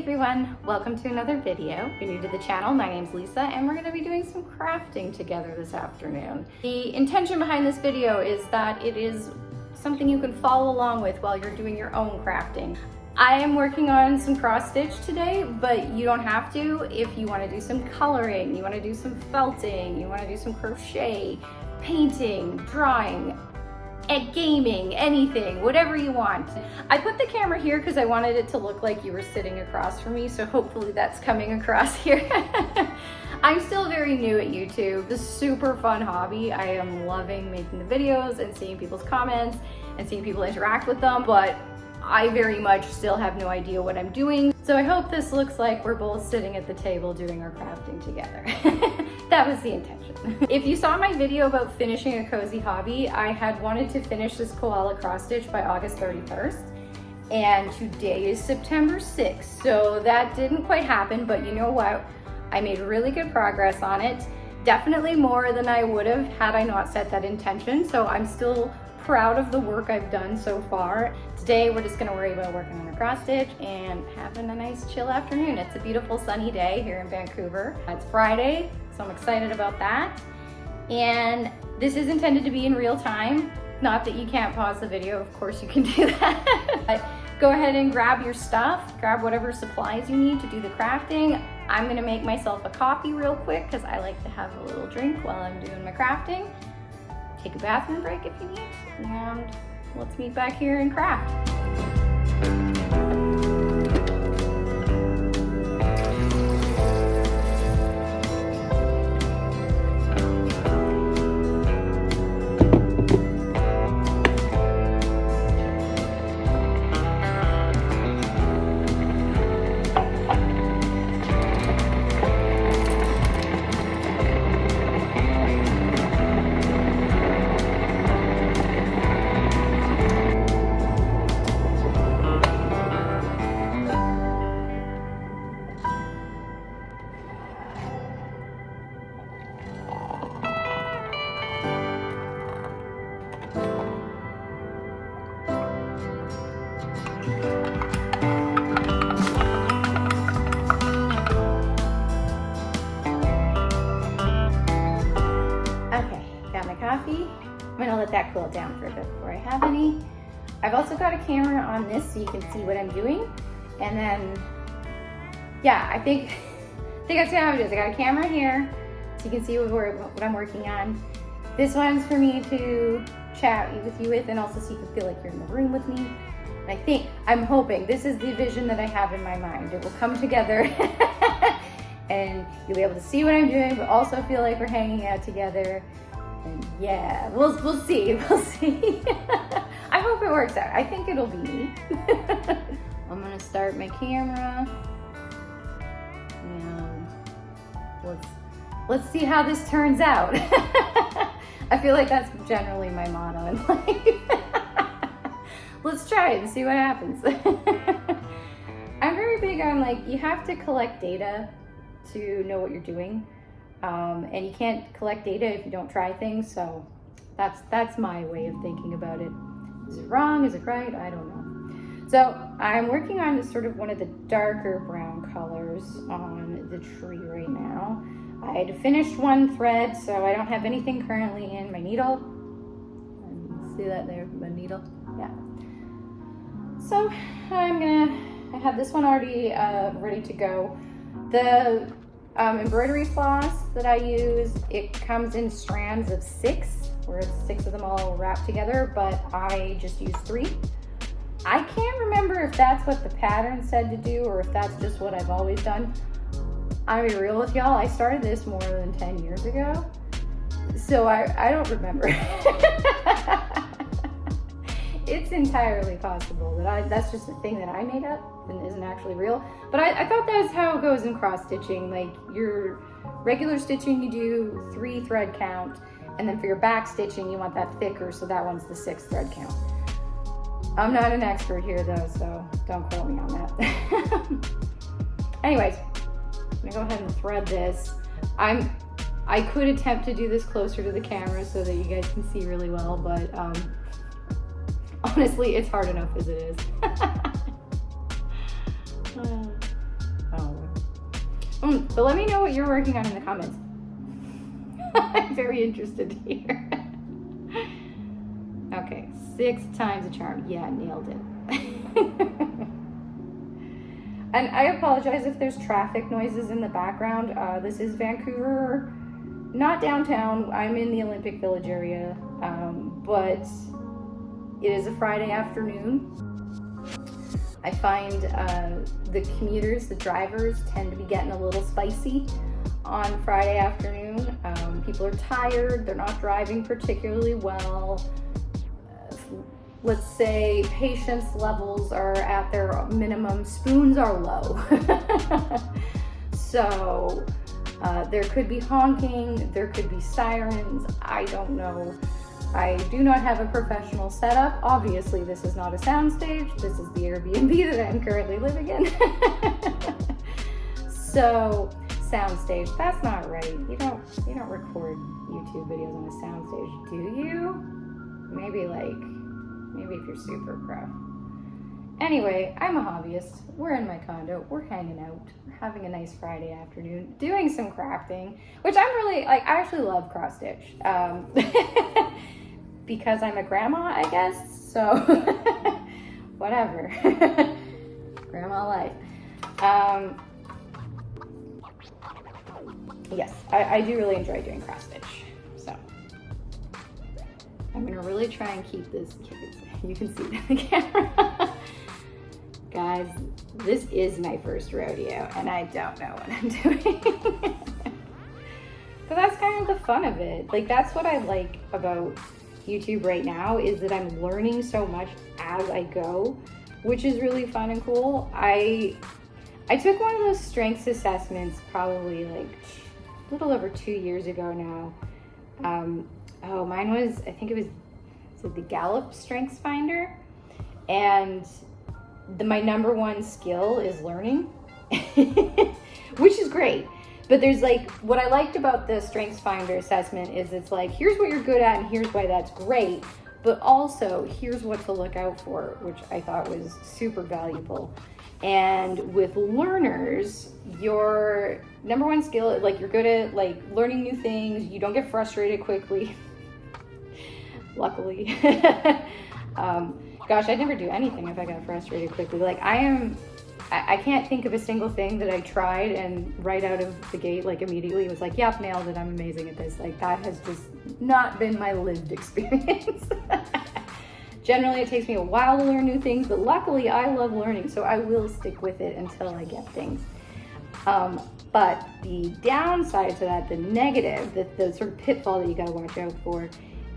everyone, welcome to another video. If you're new to the channel, my name's Lisa and we're going to be doing some crafting together this afternoon. The intention behind this video is that it is something you can follow along with while you're doing your own crafting. I am working on some cross stitch today, but you don't have to. If you want to do some coloring, you want to do some felting, you want to do some crochet, painting, drawing, at gaming, anything, whatever you want. I put the camera here because I wanted it to look like you were sitting across from me, so hopefully that's coming across here. I'm still very new at YouTube. This is a super fun hobby. I am loving making the videos and seeing people's comments and seeing people interact with them, but I very much still have no idea what I'm doing. So I hope this looks like we're both sitting at the table doing our crafting together. That was the intention. If you saw my video about finishing a cozy hobby, I had wanted to finish this koala cross stitch by August 31st. And today is September 6th. So that didn't quite happen, but you know what? I made really good progress on it. Definitely more than I would have had I not set that intention. So I'm still proud of the work I've done so far. Today we're just gonna worry about working on a cross stitch and having a nice chill afternoon. It's a beautiful sunny day here in Vancouver. It's Friday, so I'm excited about that. And this is intended to be in real time. Not that you can't pause the video, of course you can do that. But go ahead and grab your stuff, grab whatever supplies you need to do the crafting. I'm gonna make myself a coffee real quick because I like to have a little drink while I'm doing my crafting. Take a bathroom break if you need, and let's meet back here and craft. Coffee. I'm gonna let that cool down for a bit before I have any. I've also got a camera on this so you can see what I'm doing. And then, yeah, I think that's how it is. I got a camera here so you can see what I'm working on. This one's for me to chat with you with, and also so you can feel like you're in the room with me. And I'm hoping, this is the vision that I have in my mind. It will come together and you'll be able to see what I'm doing, but also feel like we're hanging out together. And yeah, we'll see, we'll see. I hope it works out. I think it'll be me. I'm gonna start my camera. And let's see how this turns out. I feel like that's generally my motto in life. Let's try it and see what happens. I'm very big on, like, you have to collect data to know what you're doing. And you can't collect data if you don't try things, so that's my way of thinking about it. Is it wrong? Is it right? I don't know. So I'm working on this sort of one of the darker brown colors on the tree right now. I had finished one thread, so I don't have anything currently in my needle. See that there, my needle? Yeah. So I have this one already ready to go. The embroidery floss that I use, it comes in strands of 6, where it's 6 of them all wrapped together, but I just use 3. I can't remember if that's what the pattern said to do or if that's just what I've always done. I'll be real with y'all, I started this more than 10 years ago, so I don't remember. It's entirely possible that that's just a thing that I made up and isn't actually real. But I thought that's how it goes in cross stitching. Like, your regular stitching, you do 3 thread count, and then for your back stitching, you want that thicker, so that one's the 6 thread count. I'm not an expert here though, so don't quote me on that. Anyways, I'm gonna go ahead and thread this. I could attempt to do this closer to the camera so that you guys can see really well, but honestly, it's hard enough as it is. But let me know what you're working on in the comments. I'm very interested to hear. Okay, 6 times a charm. Yeah, nailed it. And I apologize if there's traffic noises in the background. This is Vancouver, not downtown. I'm in the Olympic Village area, but it is a Friday afternoon. I find the commuters, the drivers, tend to be getting a little spicy on Friday afternoon. People are tired, they're not driving particularly well. Let's say patience levels are at their minimum, spoons are low. So there could be honking, there could be sirens, I don't know. I do not have a professional setup. Obviously, this is not a soundstage. This is the Airbnb that I'm currently living in. So, soundstage, that's not right. You don't record YouTube videos on a soundstage, do you? Maybe if you're super pro. Anyway, I'm a hobbyist. We're in my condo. We're hanging out. We're having a nice Friday afternoon, doing some crafting, which I'm really, I actually love cross stitch. Because I'm a grandma, I guess. So, whatever. Grandma life. Yes, I do really enjoy doing cross stitch. So, I'm gonna really try and keep this. You can see it in the camera. Guys, this is my first rodeo and I don't know what I'm doing. But that's kind of the fun of it. Like, that's what I like about YouTube right now, is that I'm learning so much as I go, which is really fun and cool. I took one of those strengths assessments probably like a little over 2 years ago now. Mine was, I think it was the Gallup Strengths Finder, and my number one skill is learning, which is great. But there's like, what I liked about the Strengths Finder assessment is it's like, here's what you're good at and here's why that's great, but also here's what to look out for, which I thought was super valuable. And with learners, your number one skill, like, you're good at like learning new things, you don't get frustrated quickly. Luckily. Gosh, I'd never do anything if I got frustrated quickly. Like, I can't think of a single thing that I tried and right out of the gate, like, immediately was like, yep, nailed it, I'm amazing at this. Like, that has just not been my lived experience. Generally, it takes me a while to learn new things, but luckily I love learning, so I will stick with it until I get things. But the downside to that, the negative, the sort of pitfall that you gotta watch out for,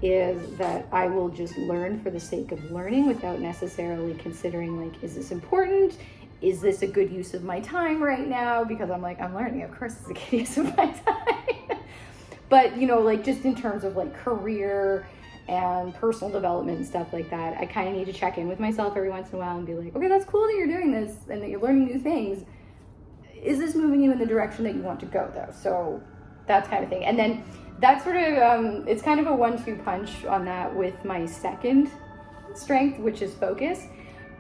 is that I will just learn for the sake of learning without necessarily considering, like, is this important? Is this a good use of my time right now? Because I'm like, I'm learning, of course it's a good use of my time. But, you know, like, just in terms of like career and personal development and stuff like that, I kind of need to check in with myself every once in a while and be like, okay, that's cool that you're doing this and that you're learning new things. Is this moving you in the direction that you want to go, though? So that kind of thing. And then that sort of, it's kind of a 1-2 punch on that with my second strength, which is focus.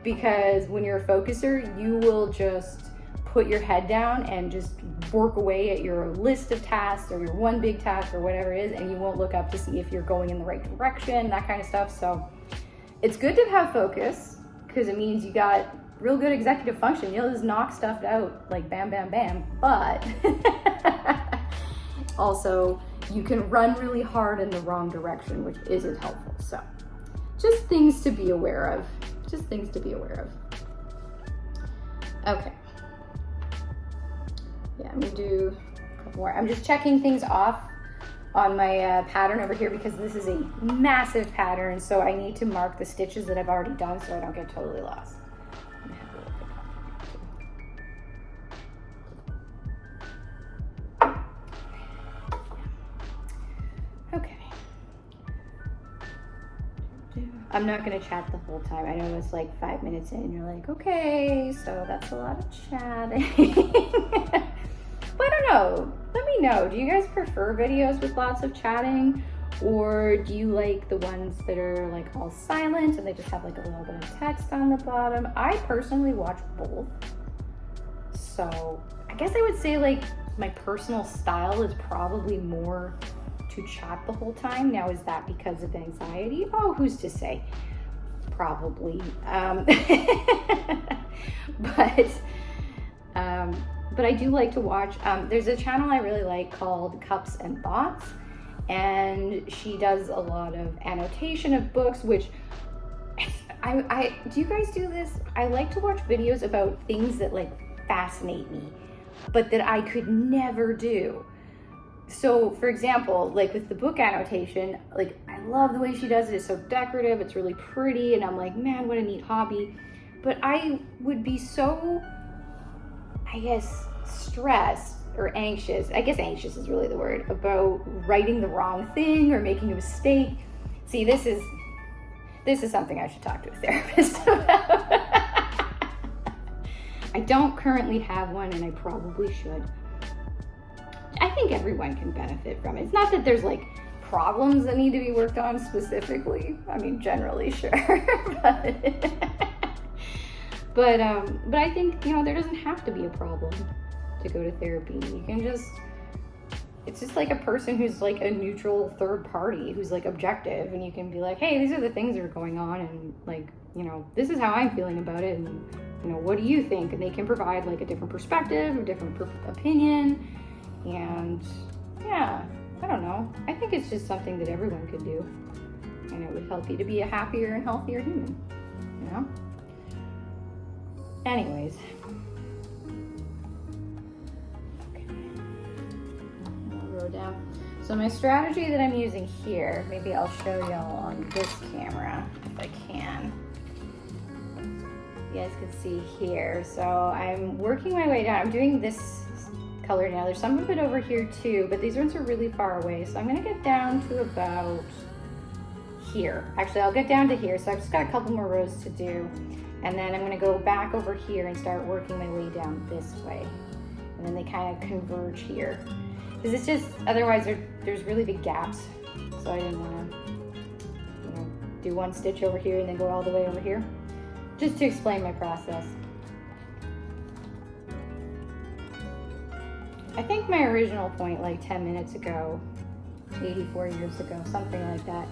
Because when you're a focuser, you will just put your head down and just work away at your list of tasks or your one big task or whatever it is, and you won't look up to see if you're going in the right direction, that kind of stuff. So it's good to have focus, because it means you got real good executive function. You'll just knock stuff out like bam, bam, bam. But also, you can run really hard in the wrong direction, which isn't helpful. So just things to be aware of. Just things to be aware of. Okay. Yeah, I'm gonna do a couple more. I'm just checking things off on my pattern over here because this is a massive pattern, so I need to mark the stitches that I've already done so I don't get totally lost. I'm gonna have a little bit I'm not gonna chat the whole time. I know it's like 5 minutes in and you're like, okay, so that's a lot of chatting. But I don't know, let me know. Do you guys prefer videos with lots of chatting? Or do you like the ones that are like all silent and they just have like a little bit of text on the bottom? I personally watch both. So I guess I would say like my personal style is probably more to chat the whole time. Now, is that because of anxiety? Oh, who's to say? Probably. But I do like to watch. There's a channel I really like called Cups and Thoughts, and she does a lot of annotation of books, which I do you guys do this? I like to watch videos about things that like fascinate me, but that I could never do. So for example, like with the book annotation, like I love the way she does it. It's so decorative, it's really pretty, and I'm like, man, what a neat hobby. But I would be so, I guess, stressed or anxious, I guess anxious is really the word, about writing the wrong thing or making a mistake. See, this is something I should talk to a therapist about. I don't currently have one, and I probably should. I think everyone can benefit from it. It's not that there's like problems that need to be worked on specifically. I mean, generally, sure. But I think, you know, there doesn't have to be a problem to go to therapy. You can just, it's just like a person who's like a neutral third party who's like objective, and you can be like, hey, these are the things that are going on, and like, you know, this is how I'm feeling about it, and you know, what do you think? And they can provide like a different perspective, a different opinion, and yeah, I don't know. I think it's just something that everyone could do, and it would help you to be a happier and healthier human, you know? Anyways. Okay. I'll roll down. So my strategy that I'm using here, maybe I'll show y'all on this camera if I can. You guys can see here. So I'm working my way down. I'm doing this color now. There's some of it over here too, but these ones are really far away. So I'm gonna get down to about here. Actually, I'll get down to here. So I've just got a couple more rows to do. And then I'm gonna go back over here and start working my way down this way. And then they kind of converge here. Because it's just, otherwise there's really big gaps. So I didn't wanna, you know, do one stitch over here and then go all the way over here. Just to explain my process. I think my original point like 10 minutes ago, 84 years ago, something like that,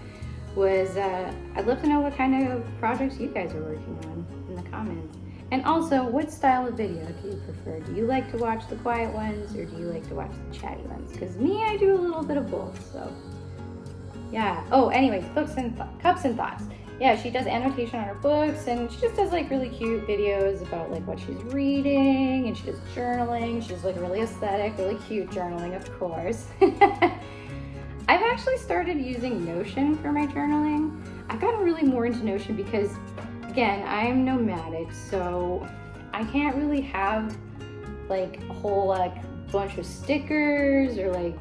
was I'd love to know what kind of projects you guys are working on in the comments. And also, what style of video do you prefer? Do you like to watch the quiet ones, or do you like to watch the chatty ones? Because me, I do a little bit of both, so yeah. Oh, anyways, Cups and Thoughts. Yeah, she does annotation on her books, and she just does like really cute videos about like what she's reading, and she does journaling. She does like really aesthetic, really cute journaling, of course. I've actually started using Notion for my journaling. I've gotten really more into Notion because, again, I'm nomadic, so I can't really have like a whole like bunch of stickers, or like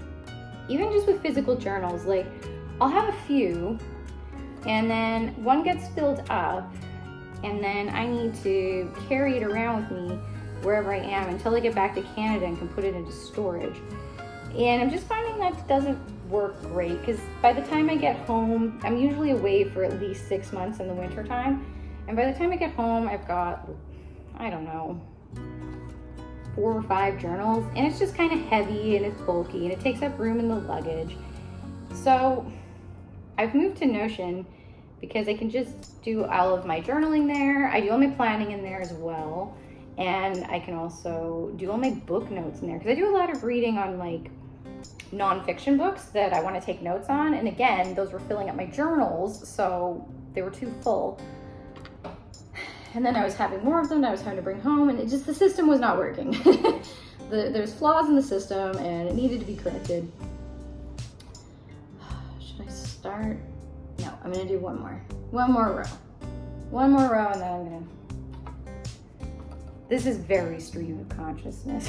even just with physical journals, like I'll have a few, and then one gets filled up, and then I need to carry it around with me wherever I am until I get back to Canada and can put it into storage. And I'm just finding that doesn't work great, because by the time I get home, I'm usually away for at least 6 months in the winter time, and by the time I get home, I've got, I don't know, 4 or 5 journals, and it's just kind of heavy and it's bulky and it takes up room in the luggage. So I've moved to Notion because I can just do all of my journaling there. I do all my planning in there as well, and I can also do all my book notes in there, because I do a lot of reading on like nonfiction books that I want to take notes on, and again, those were filling up my journals, so they were too full. And then I was having more of them that I was having to bring home, and it just, the system was not working. There's flaws in the system, and it needed to be corrected. Should I start? No, I'm gonna do one more row, and then I'm gonna, this is very stream of consciousness.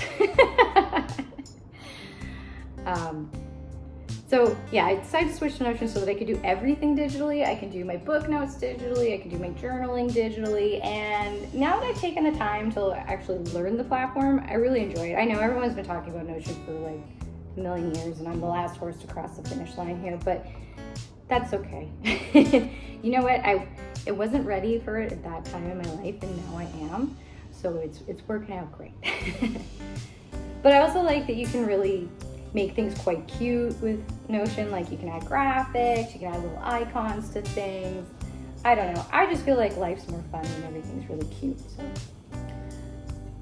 So yeah, I decided to switch to Notion so that I could do everything digitally. I can do my book notes digitally, I can do my journaling digitally, and now that I've taken the time to actually learn the platform, I really enjoy it. I know everyone's been talking about Notion for like a million years, and I'm the last horse to cross the finish line here, but that's okay. You know what, I wasn't ready for it at that time in my life, and now I am, so it's working out great. But I also like that you can really make things quite cute with Notion. Like you can add graphics, you can add little icons to things. I don't know. I just feel like life's more fun when everything's really cute. So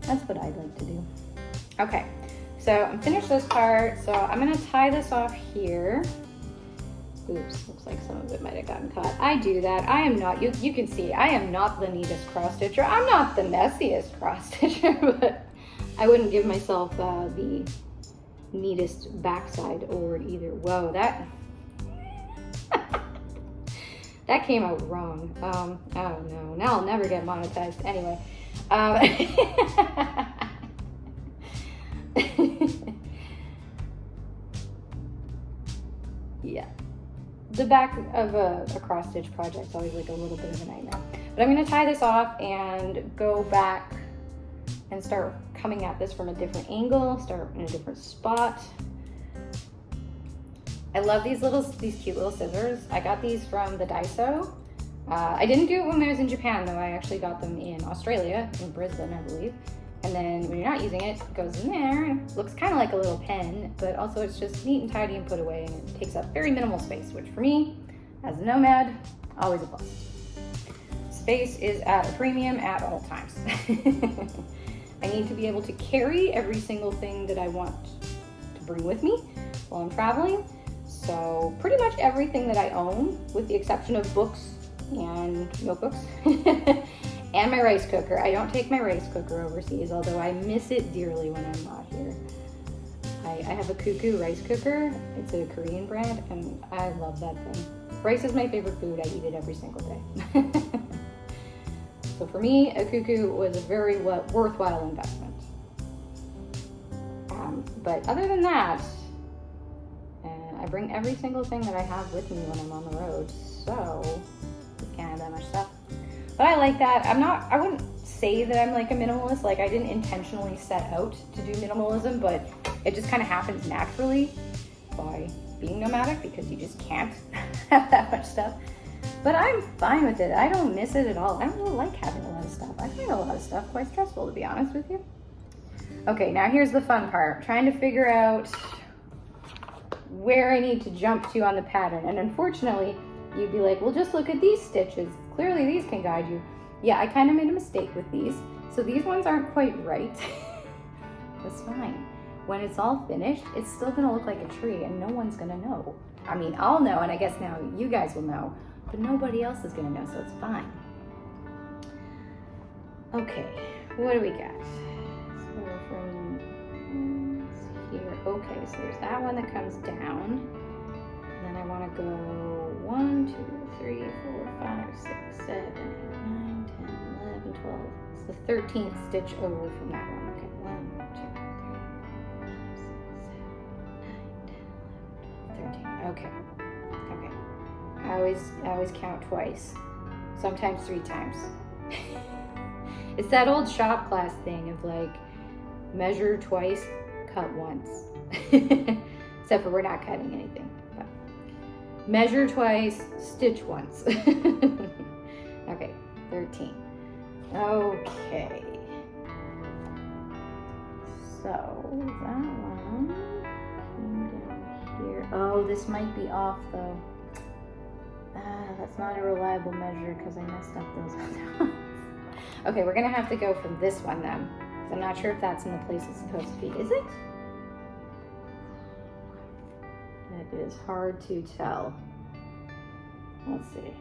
that's what I'd like to do. Okay, so I'm finished this part. So I'm gonna tie this off here. Oops, looks like some of it might have gotten caught. I do that. I am not, you can see, I am not the neatest cross stitcher. I'm not the messiest cross stitcher, but I wouldn't give myself the neatest backside over it either. Whoa, that that came out wrong. Oh no, now I'll never get monetized. Anyway, yeah, the back of a cross stitch project is always like a little bit of a nightmare. But I'm gonna tie this off and go back and start coming at this from a different angle, start in a different spot. I love these cute little scissors. I got these from the Daiso. I didn't do it when I was in Japan though. I actually got them in Australia, in Brisbane, I believe. And then when you're not using it, it goes in there. It looks kind of like a little pen, but also it's just neat and tidy and put away, and it takes up very minimal space, which for me, as a nomad, always a plus. Space is at a premium at all times. I need to be able to carry every single thing that I want to bring with me while I'm traveling. So pretty much everything that I own, with the exception of books and notebooks, and my rice cooker. I don't take my rice cooker overseas, although I miss it dearly when I'm not here. I have a Cuckoo rice cooker. It's a Korean brand, and I love that thing. Rice is my favorite food. I eat it every single day. So for me, a Cuckoo was a very worthwhile investment. But other than that, I bring every single thing that I have with me when I'm on the road, so I can't have that much stuff. But I like that. I wouldn't say that I'm like a minimalist. Like I didn't intentionally set out to do minimalism, but it just kind of happens naturally by being nomadic, because you just can't have that much stuff. But I'm fine with it. I don't miss it at all. I don't really like having a lot of stuff. I find a lot of stuff quite stressful, to be honest with you. Okay, now here's the fun part. Trying to figure out where I need to jump to on the pattern. And unfortunately, you'd be like, well, just look at these stitches. Clearly these can guide you. Yeah, I kind of made a mistake with these. So these ones aren't quite right. That's fine. When it's all finished, it's still gonna look like a tree and no one's gonna know. I mean, I'll know, and I guess now you guys will know, but nobody else is gonna know, so it's fine. Okay, what do we got? So from here, okay, so there's that one that comes down. And then I wanna go 1, 2, 3, 4, 5, 6, 7, 8, 9, 10, 11, 12. It's the 13th stitch over from that one. Okay, 1, 2, 3, 4, 5, 6, 7, 8, 9, 10, 11, 12, 13. Okay. I always count twice, sometimes 3 times. It's that old shop class thing of like, measure twice, cut once. Except for we're not cutting anything. But measure twice, stitch once. Okay, 13. Okay. So that one came down here. Oh, this might be off though. That's not a reliable measure because I messed up those other ones. Okay, we're gonna have to go from this one then. I'm not sure if that's in the place it's supposed to be. Is it? It is hard to tell. Let's see.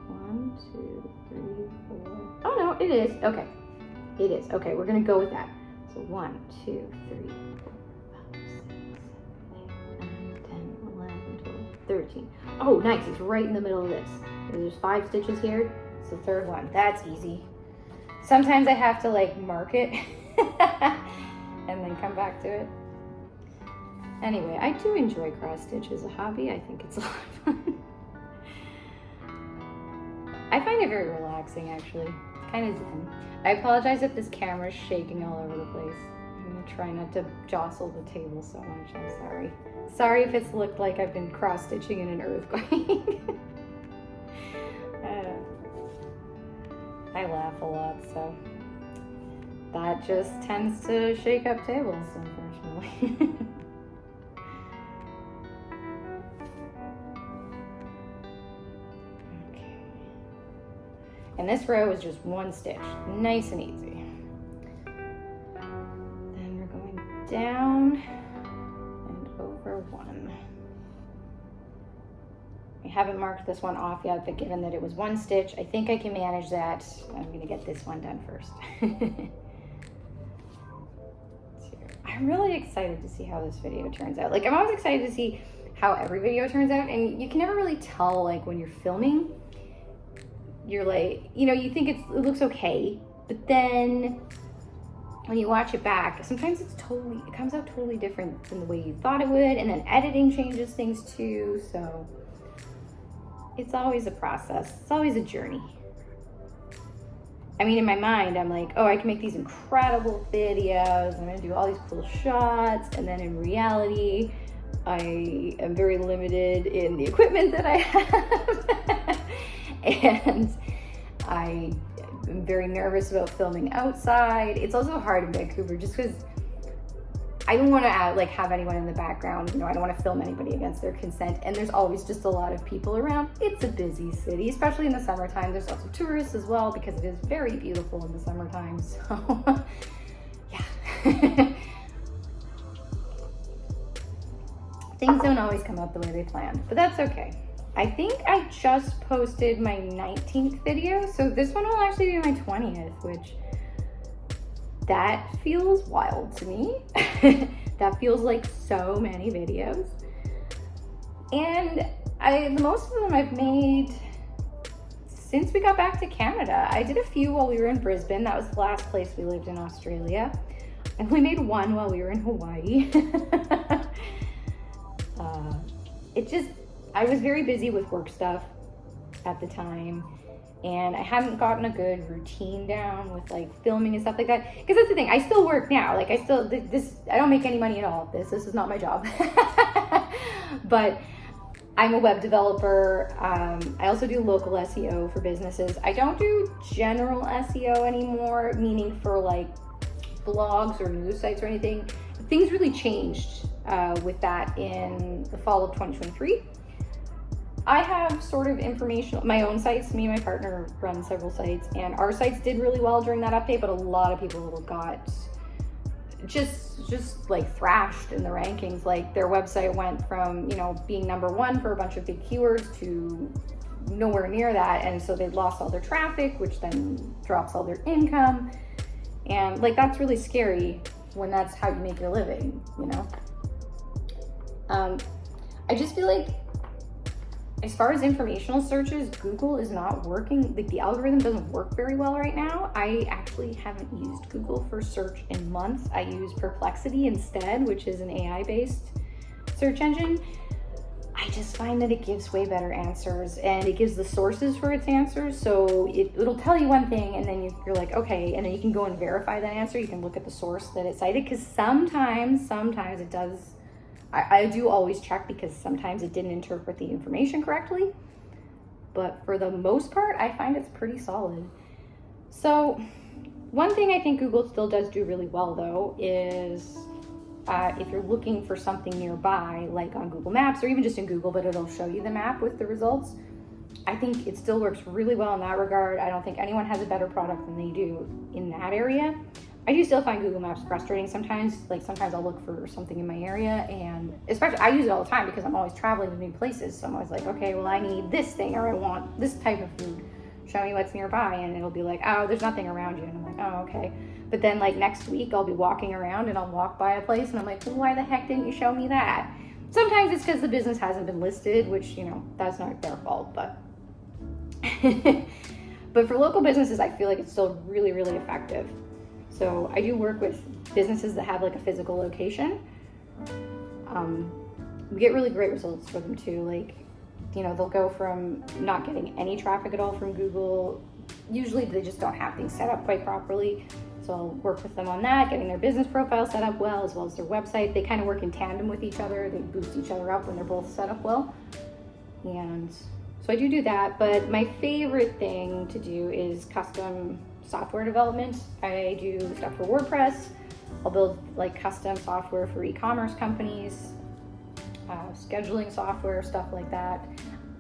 1, 2, 3, 4. Oh no, it is. Okay. It is. Okay, we're gonna go with that. So 1, 2, 3, 4, 5, 6, 7, 8, 9, 10, 11, 12, 13. Oh, nice. It's right in the middle of this. There's 5 stitches here. It's the 3rd one. That's easy. Sometimes I have to like mark it and then come back to it. Anyway, I do enjoy cross stitch as a hobby. I think it's a lot of fun. I find it very relaxing actually. It's kind of zen. I apologize if this camera's shaking all over the place. I'm gonna try not to jostle the table so much. I'm sorry. Sorry if it's looked like I've been cross stitching in an earthquake. I laugh a lot, so that just tends to shake up tables, unfortunately. Okay. And this row is just one stitch, nice and easy. Then we're going down and over one. I haven't marked this one off yet, but given that it was one stitch, I think I can manage that. I'm going to get this one done first. I'm really excited to see how this video turns out. Like, I'm always excited to see how every video turns out, and you can never really tell, like, when you're filming, you're like, you know, you think it looks okay, but then when you watch it back, sometimes it comes out totally different than the way you thought it would, and then editing changes things too, so it's always a process. It's always a journey. I mean, in my mind, I'm like, oh, I can make these incredible videos. I'm gonna do all these cool shots. And then in reality, I am very limited in the equipment that I have. And I am very nervous about filming outside. It's also hard in Vancouver just because I don't want to have anyone in the background. You know, I don't want to film anybody against their consent. And there's always just a lot of people around. It's a busy city, especially in the summertime. There's lots of tourists as well because it is very beautiful in the summertime. So, yeah. Things don't always come out the way they planned, but that's okay. I think I just posted my 19th video. So this one will actually be my 20th, which that feels wild to me. That feels like so many videos. And the most of them I've made since we got back to Canada. I did a few while we were in Brisbane. That was the last place we lived in Australia. I only made one while we were in Hawaii. I was very busy with work stuff at the time. And I haven't gotten a good routine down with like filming and stuff like that. Because that's the thing, I still work now. Like I don't make any money at all. This is not my job. But I'm a web developer. I also do local SEO for businesses. I don't do general SEO anymore, meaning for like blogs or news sites or anything. Things really changed with that in the fall of 2023. I have sort of my own sites. Me and my partner run several sites, and our sites did really well during that update, but a lot of people got just like thrashed in the rankings. Like their website went from, you know, being #1 for a bunch of big keywords to nowhere near that. And so they lost all their traffic, which then drops all their income. And like, that's really scary when that's how you make your living, you know? I just feel like, as far as informational searches, Google is not working. Like the algorithm doesn't work very well right now. I actually haven't used Google for search in months. I use Perplexity instead, which is an AI-based search engine. I just find that it gives way better answers, and it gives the sources for its answers. So it'll tell you one thing, and then you're like, okay, and then you can go and verify that answer. You can look at the source that it cited, because sometimes it does. I do always check, because sometimes it didn't interpret the information correctly, but for the most part, I find it's pretty solid. So one thing I think Google still does do really well though is if you're looking for something nearby, like on Google Maps or even just in Google, but it'll show you the map with the results. I think it still works really well in that regard. I don't think anyone has a better product than they do in that area. I do still find Google Maps frustrating sometimes. Like sometimes I'll look for something in my area, and especially I use it all the time because I'm always traveling to new places. So I'm always like, okay, well I need this thing, or I want this type of food. Show me what's nearby, and it'll be like, oh, there's nothing around you. And I'm like, oh, okay. But then like next week I'll be walking around and I'll walk by a place and I'm like, well, why the heck didn't you show me that? Sometimes it's because the business hasn't been listed, which, you know, that's not their fault, but but for local businesses, I feel like it's still really, really effective. So I do work with businesses that have like a physical location. We get really great results for them too. Like, you know, they'll go from not getting any traffic at all from Google. Usually they just don't have things set up quite properly. So I'll work with them on that, getting their business profile set up well, as well as their website. They kind of work in tandem with each other. They boost each other up when they're both set up well. And so I do that, but my favorite thing to do is custom software development. I do stuff for WordPress. I'll build like custom software for e-commerce companies, scheduling software, stuff like that.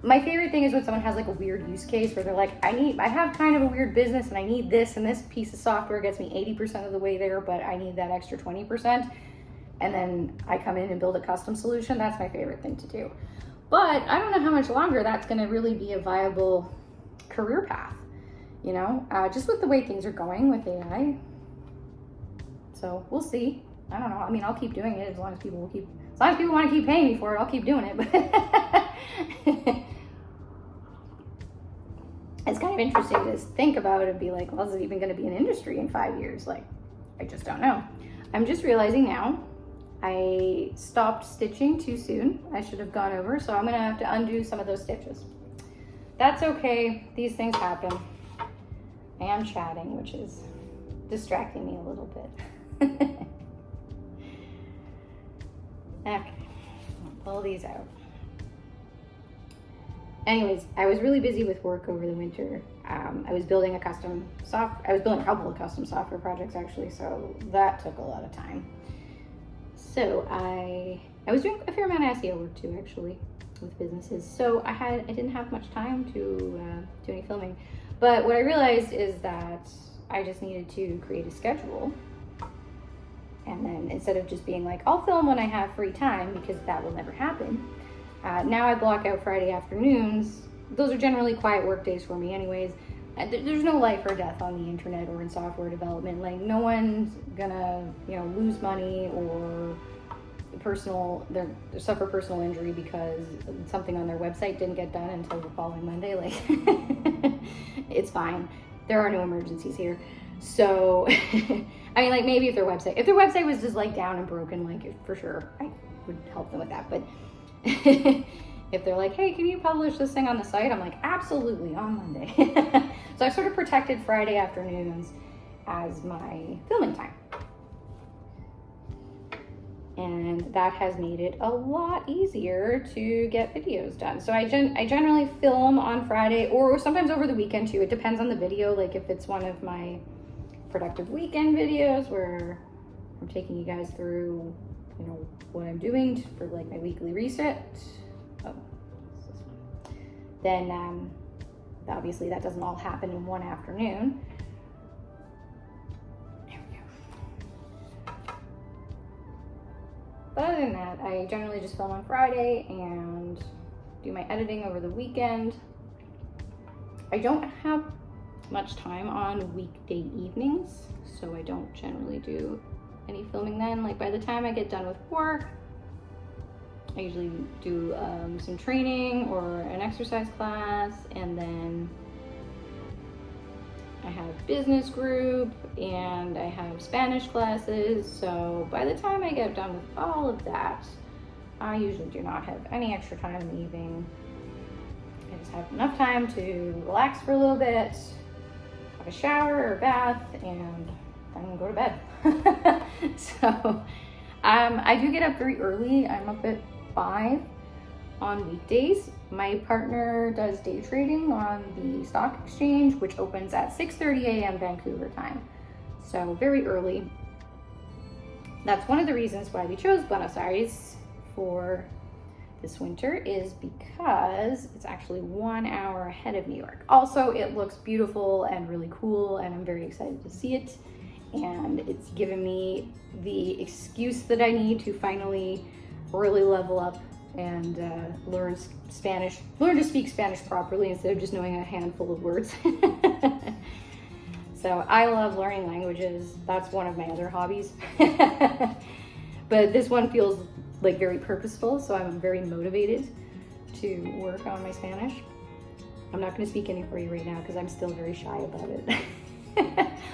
My favorite thing is when someone has like a weird use case where they're like, I have kind of a weird business and I need this, and this piece of software gets me 80% of the way there, but I need that extra 20%. And then I come in and build a custom solution. That's my favorite thing to do. But I don't know how much longer that's going to really be a viable career path, you know, just with the way things are going with AI. So we'll see. I don't know. I mean, I'll keep doing it as long as people want to keep paying me for it. I'll keep doing it. But it's kind of interesting to think about and be like, well, is it even going to be an industry in 5 years? Like, I just don't know. I'm just realizing now I stopped stitching too soon. I should have gone over, so I'm going to have to undo some of those stitches. That's okay. These things happen. I am chatting, which is distracting me a little bit. Okay, I'll pull these out. Anyways, I was really busy with work over the winter. I was building a couple of custom software projects actually, so that took a lot of time. So I was doing a fair amount of SEO work too, actually, with businesses. So I didn't have much time to do any filming. But what I realized is that I just needed to create a schedule. And then instead of just being like, I'll film when I have free time, because that will never happen. Now I block out Friday afternoons. Those are generally quiet work days for me anyways. There's no life or death on the internet or in software development. Like, no one's gonna, lose money or suffer personal injury because something on their website didn't get done until the following Monday. Like, it's fine. There are no emergencies here. So, I mean, like, maybe if their website was just like down and broken, like, for sure, I would help them with that. But if they're like, hey, can you publish this thing on the site? I'm like, absolutely, on Monday. So I sort of protected Friday afternoons as my filming time. And that has made it a lot easier to get videos done. So I generally film on Friday, or sometimes over the weekend too. It depends on the video. Like, if it's one of my productive weekend videos where I'm taking you guys through, what I'm doing for like my weekly reset. Then obviously that doesn't all happen in one afternoon. There we go. But other than that, I generally just film on Friday and do my editing over the weekend. I don't have much time on weekday evenings, so I don't generally do any filming then. Like, by the time I get done with work, I usually do some training or an exercise class, and then I have business group and I have Spanish classes. So by the time I get done with all of that, I usually do not have any extra time in the evening. I just have enough time to relax for a little bit, have a shower or a bath, and then go to bed. So I do get up very early. I'm up at 5 on weekdays. My partner does day trading on the stock exchange, which opens at 6:30 a.m. Vancouver time. So very early. That's one of the reasons why we chose Buenos Aires for this winter, is because it's actually 1 hour ahead of New York. Also, it looks beautiful and really cool, and I'm very excited to see it. And it's given me the excuse that I need to finally really level up and learn to speak Spanish properly instead of just knowing a handful of words. So I love learning languages. That's one of my other hobbies. But this one feels like very purposeful, so I'm very motivated to work on my Spanish. I'm not going to speak any for you right now because I'm still very shy about it.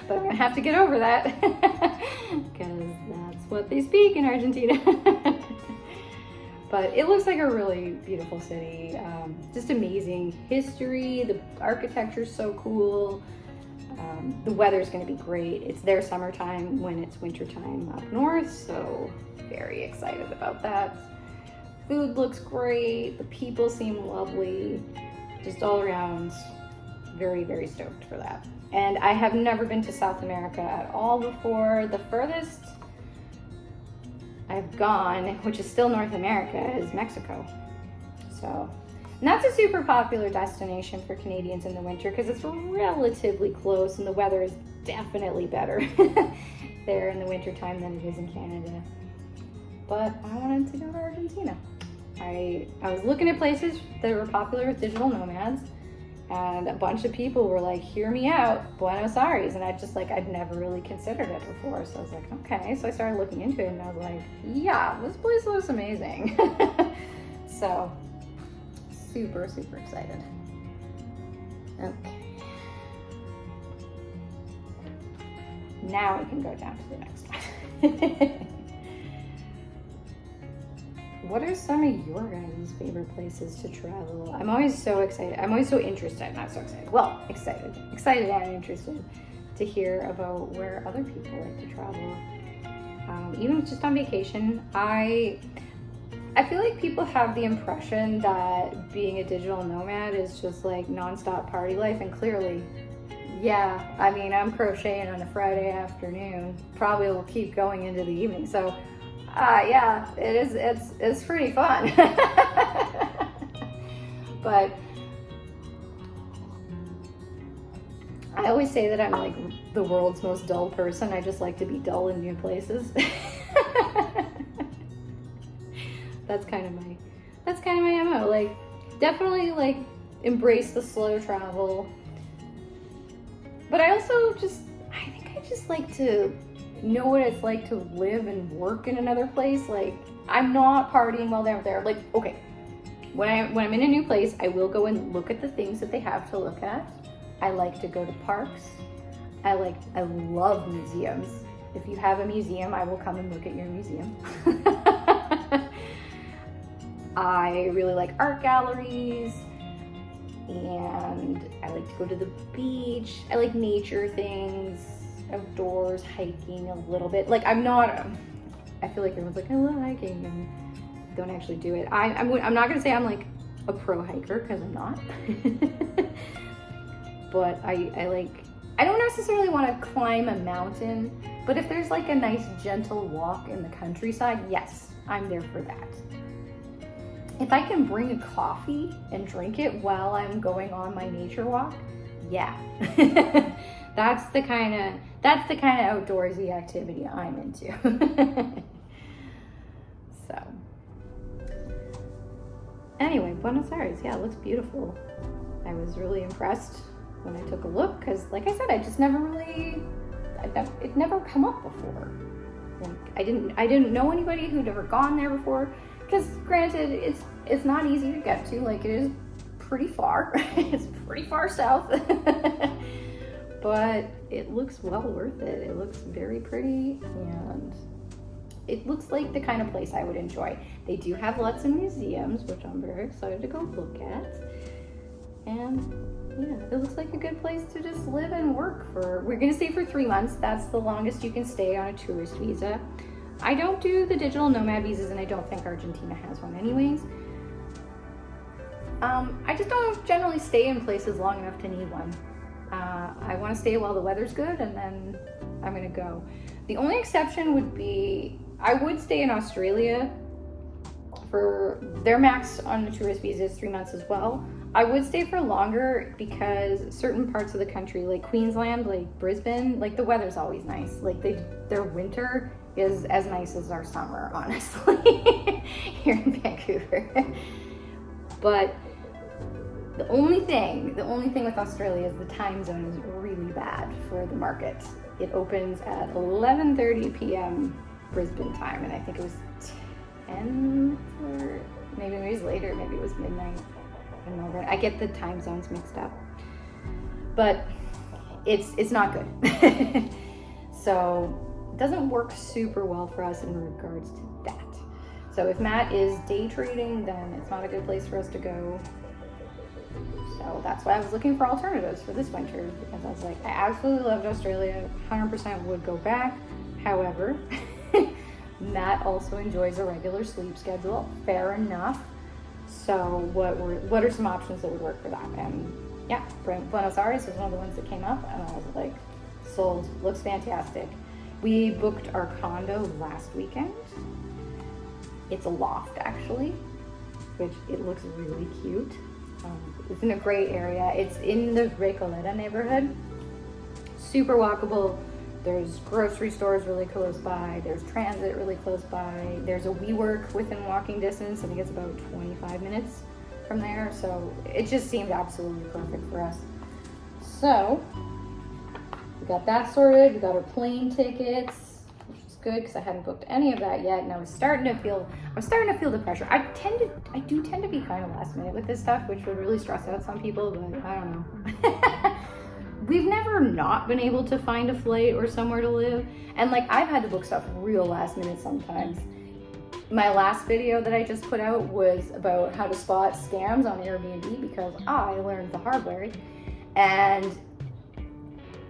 But I'm gonna have to get over that because that's what they speak in Argentina. But it looks like a really beautiful city. Just amazing history. The architecture's so cool. The weather's gonna be great. It's their summertime when it's wintertime up north, so very excited about that. Food looks great. The people seem lovely. Just all around very, very stoked for that. And I have never been to South America at all before. The furthest I've gone, which is still North America, is Mexico. So, and that's a super popular destination for Canadians in the winter because it's relatively close and the weather is definitely better there in the winter time than it is in Canada. But I wanted to go to Argentina. I was looking at places that were popular with digital nomads, and a bunch of people were like, hear me out, Buenos Aires. And I'd never really considered it before. So I was like, okay. So I started looking into it and I was like, yeah, this place looks amazing. So super, super excited. Okay. Now we can go down to the next one. What are some of your guys' favorite places to travel? I'm always so excited. I'm always so interested, not so excited. Well, excited and interested to hear about where other people like to travel. Even just on vacation, I feel like people have the impression that being a digital nomad is just like nonstop party life, and clearly, yeah, I mean, I'm crocheting on a Friday afternoon, probably will keep going into the evening, so yeah, it's pretty fun. But I always say that I'm like the world's most dull person. I just like to be dull in new places. That's kind of my MO. Like, definitely like embrace the slow travel. But I also I think I just like to know what it's like to live and work in another place. Like, I'm not partying while they're there. Like, okay, when I'm in a new place, I will go and look at the things that they have to look at. I like to go to parks. I love museums. If you have a museum, I will come and look at your museum. I really like art galleries, and I like to go to the beach. I like nature things, outdoors, hiking a little bit. Like, I feel like everyone's like, I love hiking, and don't actually do it. I'm not gonna say I'm like a pro hiker, because I'm not. But I don't necessarily want to climb a mountain, but if there's like a nice gentle walk in the countryside, yes, I'm there for that. If I can bring a coffee and drink it while I'm going on my nature walk, yeah. That's the kind of outdoorsy activity I'm into. So, anyway, Buenos Aires, yeah, it looks beautiful. I was really impressed when I took a look, because like I said, it never come up before. Like, I didn't know anybody who'd ever gone there before, because granted, it's not easy to get to. Like, it is pretty far. It's pretty far south. But it looks well worth it. It looks very pretty, and it looks like the kind of place I would enjoy. They do have lots of museums, which I'm very excited to go look at. And yeah, it looks like a good place to just live and work for. We're gonna stay for 3 months. That's the longest you can stay on a tourist visa. I don't do the digital nomad visas, and I don't think Argentina has one anyways. I just don't generally stay in places long enough to need one. I want to stay while the weather's good, and then I'm gonna go. The only exception would be, I would stay in Australia. For their max on the tourist visa is 3 months as well. I would stay for longer because certain parts of the country, like Queensland, like Brisbane, like the weather's always nice. Like their winter is as nice as our summer, honestly, here in Vancouver. But the only thing with Australia is the time zone is really bad for the market. It opens at 11:30 p.m. Brisbane time, and I think it was 10, or maybe it was later, maybe it was midnight. I don't know, I get the time zones mixed up, but it's not good. So it doesn't work super well for us in regards to that. So if Matt is day trading, then it's not a good place for us to go. So that's why I was looking for alternatives for this winter, because I was like, I absolutely loved Australia, 100% would go back. However, Matt also enjoys a regular sleep schedule, fair enough. So what are some options that would work for that? And yeah, Buenos Aires was one of the ones that came up, and I was like, sold, looks fantastic. We booked our condo last weekend. It's a loft actually, which it looks really cute. It's in a great area. It's in the Recoleta neighborhood. Super walkable. There's grocery stores really close by. There's transit really close by. There's a WeWork within walking distance. I think it's about 25 minutes from there. So it just seemed absolutely perfect for us. So we got that sorted. We got our plane tickets, which is good because I hadn't booked any of that yet, and I was starting to feel the pressure. I do tend to be kind of last minute with this stuff, which would really stress out some people, but I don't know. We've never not been able to find a flight or somewhere to live, and like I've had to book stuff real last minute sometimes. My last video that I just put out was about how to spot scams on Airbnb because I learned the hard way, and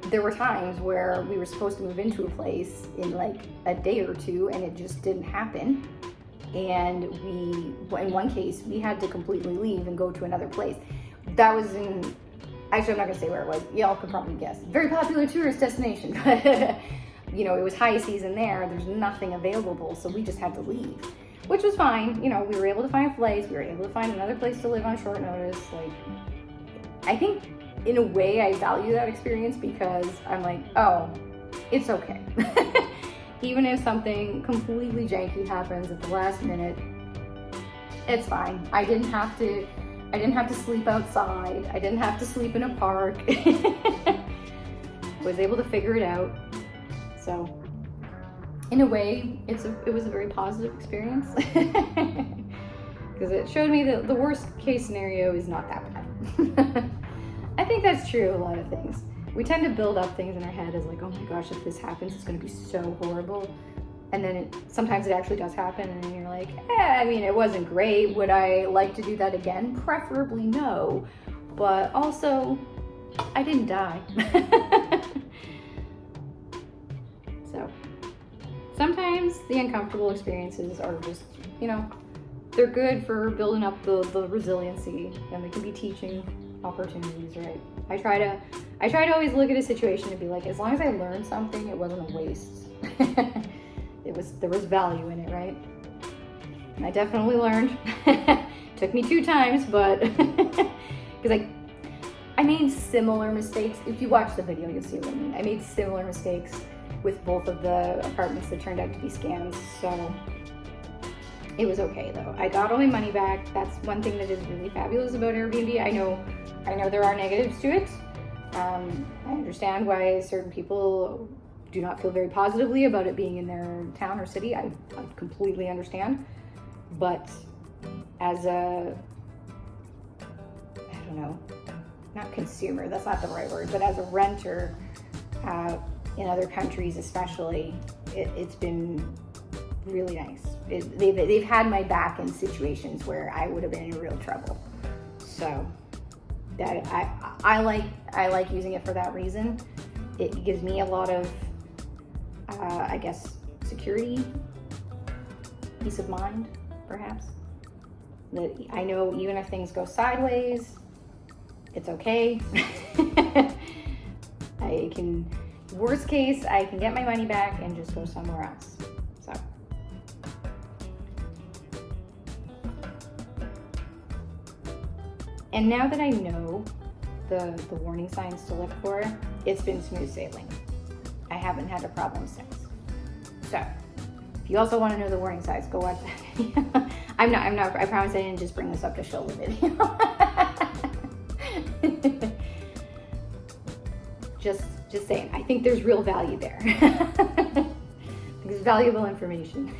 there were times where we were supposed to move into a place in like a day or two and it just didn't happen. And in one case, we had to completely leave and go to another place. That was actually, I'm not gonna say where it was. Y'all could probably guess. Very popular tourist destination, but you know, it was high season there. There's nothing available, so we just had to leave, which was fine. You know, we were able to find flights. We were able to find another place to live on short notice. Like, I think in a way I value that experience because I'm like, oh, it's okay. Even if something completely janky happens at the last minute, it's fine. I didn't have to sleep outside. I didn't have to sleep in a park. Was able to figure it out. So in a way, it was a very positive experience because it showed me that the worst case scenario is not that bad. I think that's true of a lot of things. We tend to build up things in our head as like, oh my gosh, if this happens, it's gonna be so horrible. And then sometimes it actually does happen, and then you're like, I mean, it wasn't great. Would I like to do that again? Preferably no. But also, I didn't die. So sometimes the uncomfortable experiences are just, you know, they're good for building up the resiliency, and they can be teaching opportunities, right? I try to always look at a situation and be like, as long as I learned something, it wasn't a waste. There was value in it, right? And I definitely learned. Took me 2 times, but because I made similar mistakes. If you watch the video, you'll see what I mean. I made similar mistakes with both of the apartments that turned out to be scams, so it was okay though. I got all my money back. That's one thing that is really fabulous about Airbnb. I know there are negatives to it. I understand why certain people do not feel very positively about it being in their town or city. I completely understand. But as a, I don't know, not consumer, that's not the right word, but as a renter in other countries especially, it's been really nice. They've had my back in situations where I would have been in real trouble. So that I like using it for that reason. It gives me a lot of I guess security, peace of mind, perhaps. That I know even if things go sideways, it's okay. Worst case, I can get my money back and just go somewhere else. So. And now that I know the warning signs to look for, it's been smooth sailing. I haven't had a problem since. So, if you also want to know the warning signs, go watch that video. I promise I didn't just bring this up to show the video. Just saying, I think there's real value there. There's valuable information.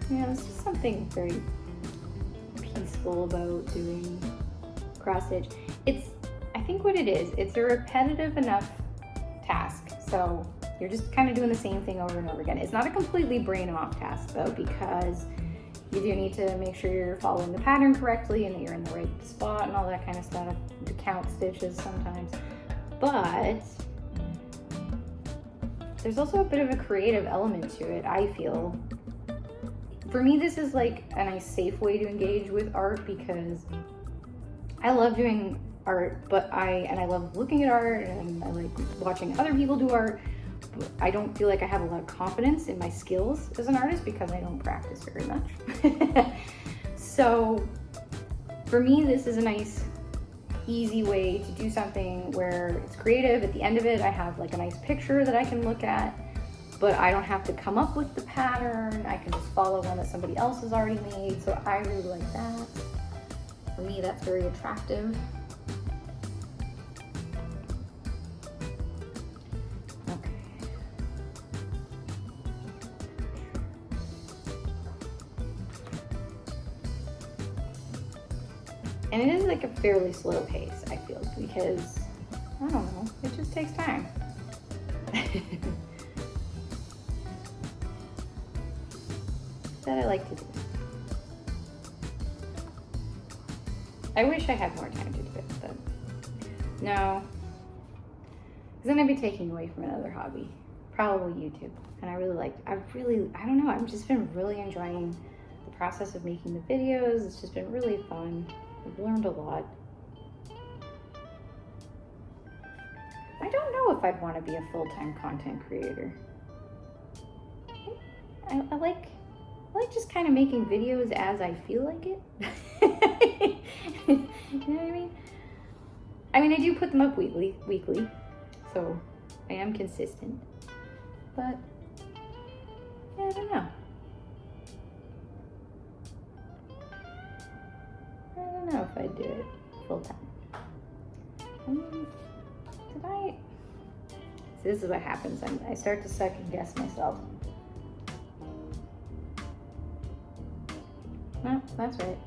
Yeah, it's just something very peaceful about doing cross stitch. I think what it is, it's a repetitive enough task. So you're just kind of doing the same thing over and over again. It's not a completely brain off task though, because You do need to make sure you're following the pattern correctly and that you're in the right spot and all that kind of stuff. To count stitches sometimes. But there's also a bit of a creative element to it, I feel. For me, this is like a nice, safe way to engage with art because I love doing art, but I love looking at art and I like watching other people do art. But I don't feel like I have a lot of confidence in my skills as an artist because I don't practice very much. So for me, this is a nice, easy way to do something where it's creative. At the end of it, I have like a nice picture that I can look at, but I don't have to come up with the pattern. I can just follow one that somebody else has already made. So I really like that. For me, that's very attractive. Okay. And it is like a fairly slow pace, I feel, because, I don't know, it just takes time. That I like to do. I wish I had more time to do it, but no. Because then I'd be taking away from another hobby, probably YouTube. And I don't know, I've just been really enjoying the process of making the videos. It's just been really fun. I've learned a lot. I don't know if I'd want to be a full-time content creator. I like just kind of making videos as I feel like it. You know what I mean? I mean, I do put them up weekly, so I am consistent. But yeah, I don't know. I don't know if I'd do it full time. Did I? So this is what happens. I start to second guess myself. No, that's right.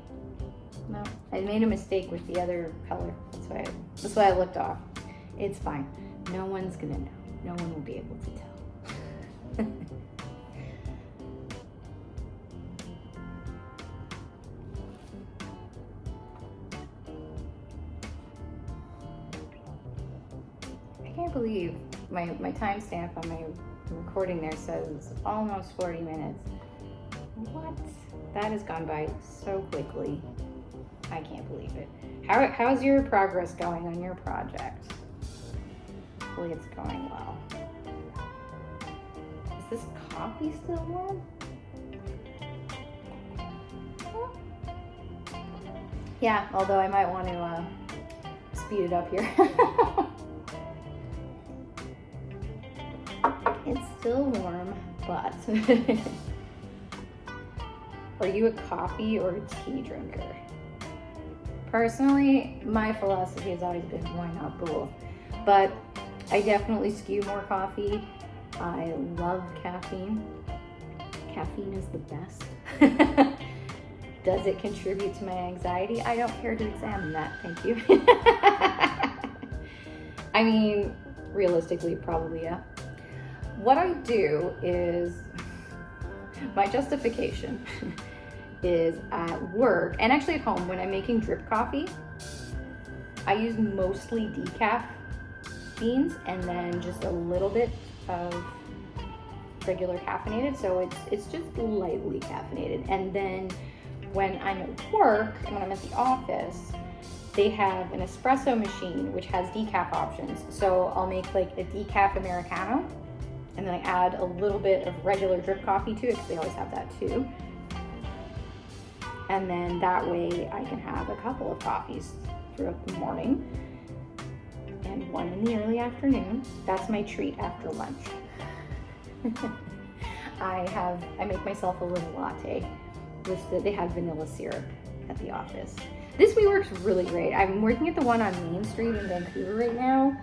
No, I made a mistake with the other color. That's why I looked off. It's fine. No one's gonna know. No one will be able to tell. I can't believe my timestamp on my recording there says it's almost 40 minutes. What? That has gone by so quickly. I can't believe it. How's your progress going on your project? Hopefully it's going well. Is this coffee still warm? Yeah, although I might want to speed it up here. It's still warm, but are you a coffee or a tea drinker? Personally, my philosophy has always been why not both? But I definitely skew more coffee. I love caffeine. Caffeine is the best. Does it contribute to my anxiety? I don't care to examine that, thank you. I mean, realistically, probably, yeah. What I do is, my justification is at work, and actually at home, when I'm making drip coffee, I use mostly decaf beans and then just a little bit of regular caffeinated, so it's just lightly caffeinated. And then when I'm at work and when I'm at the office, they have an espresso machine which has decaf options. So I'll make like a decaf Americano, and then I add a little bit of regular drip coffee to it because they always have that too. And then that way I can have a couple of coffees throughout the morning and one in the early afternoon. That's my treat after lunch. I make myself a little latte they have vanilla syrup at the office. This works really great. I'm working at the one on Main Street in Vancouver right now,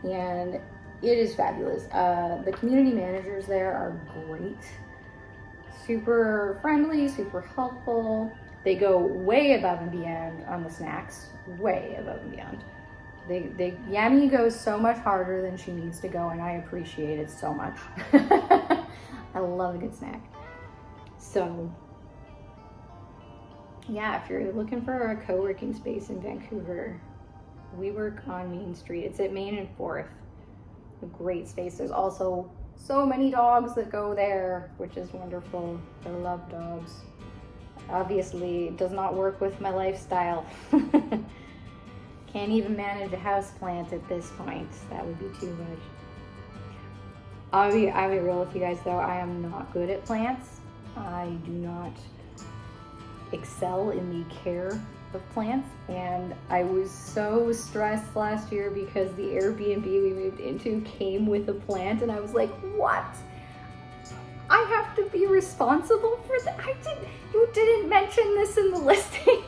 and it is fabulous. The community managers there are great. Super friendly, super helpful. They go way above and beyond on the snacks, way above and beyond. Yami goes so much harder than she needs to go, and I appreciate it so much. I love a good snack. So yeah, if you're looking for a co-working space in Vancouver, we work on Main Street. It's at Main and 4th. A great space. There's also so many dogs that go there, which is wonderful. I love dogs. Obviously, it does not work with my lifestyle. Can't even manage a house plant at this point. That would be too much. I'll be real with you guys though. I am not good at plants. I do not excel in the care of plants, and I was so stressed last year because the Airbnb we moved into came with a plant, and I was like, what? I have to be responsible for that? You didn't mention this in the listing.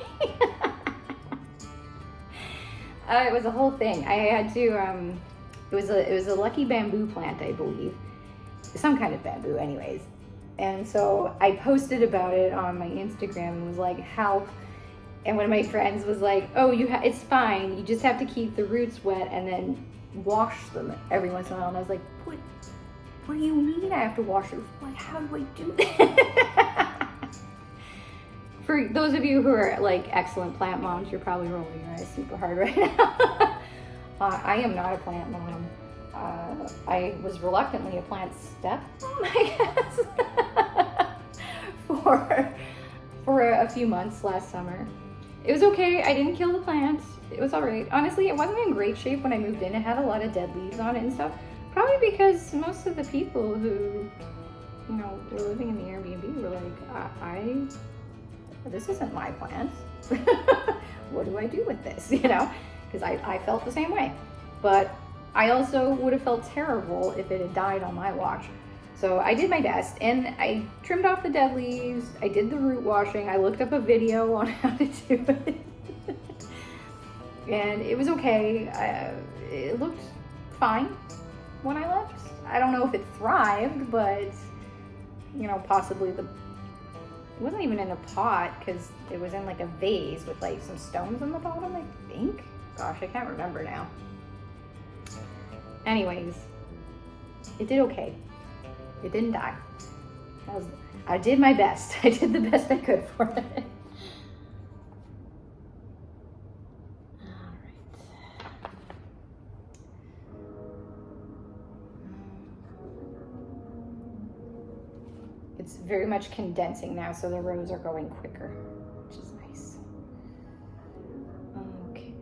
It was a whole thing. I had to, it was a lucky bamboo plant, I believe. Some kind of bamboo anyways. And so I posted about it on my Instagram and was like, help. And one of my friends was like, oh, it's fine. You just have to keep the roots wet and then wash them every once in a while. And I was like, what do you mean I have to wash it? Like, how do I do that? For those of you who are like excellent plant moms, you're probably rolling your eyes super hard right now. I am not a plant mom. I was reluctantly a plant stepmom, I guess, for a few months last summer. It was okay. I didn't kill the plant. It was all right. Honestly, it wasn't in great shape when I moved in. It had a lot of dead leaves on it and stuff. Probably because most of the people who, were living in the Airbnb were like, this isn't my plant. What do I do with this? Because I felt the same way. But I also would have felt terrible if it had died on my watch. So I did my best, and I trimmed off the dead leaves. I did the root washing. I looked up a video on how to do it. And it was okay. It looked fine when I left. I don't know if it thrived, but possibly it wasn't even in a pot because it was in like a vase with like some stones on the bottom, I think. Gosh, I can't remember now. Anyways, it did okay. It didn't die. I did my best. I did the best I could for it. All right. It's very much condensing now, so the rows are going quicker, which is nice. Okay.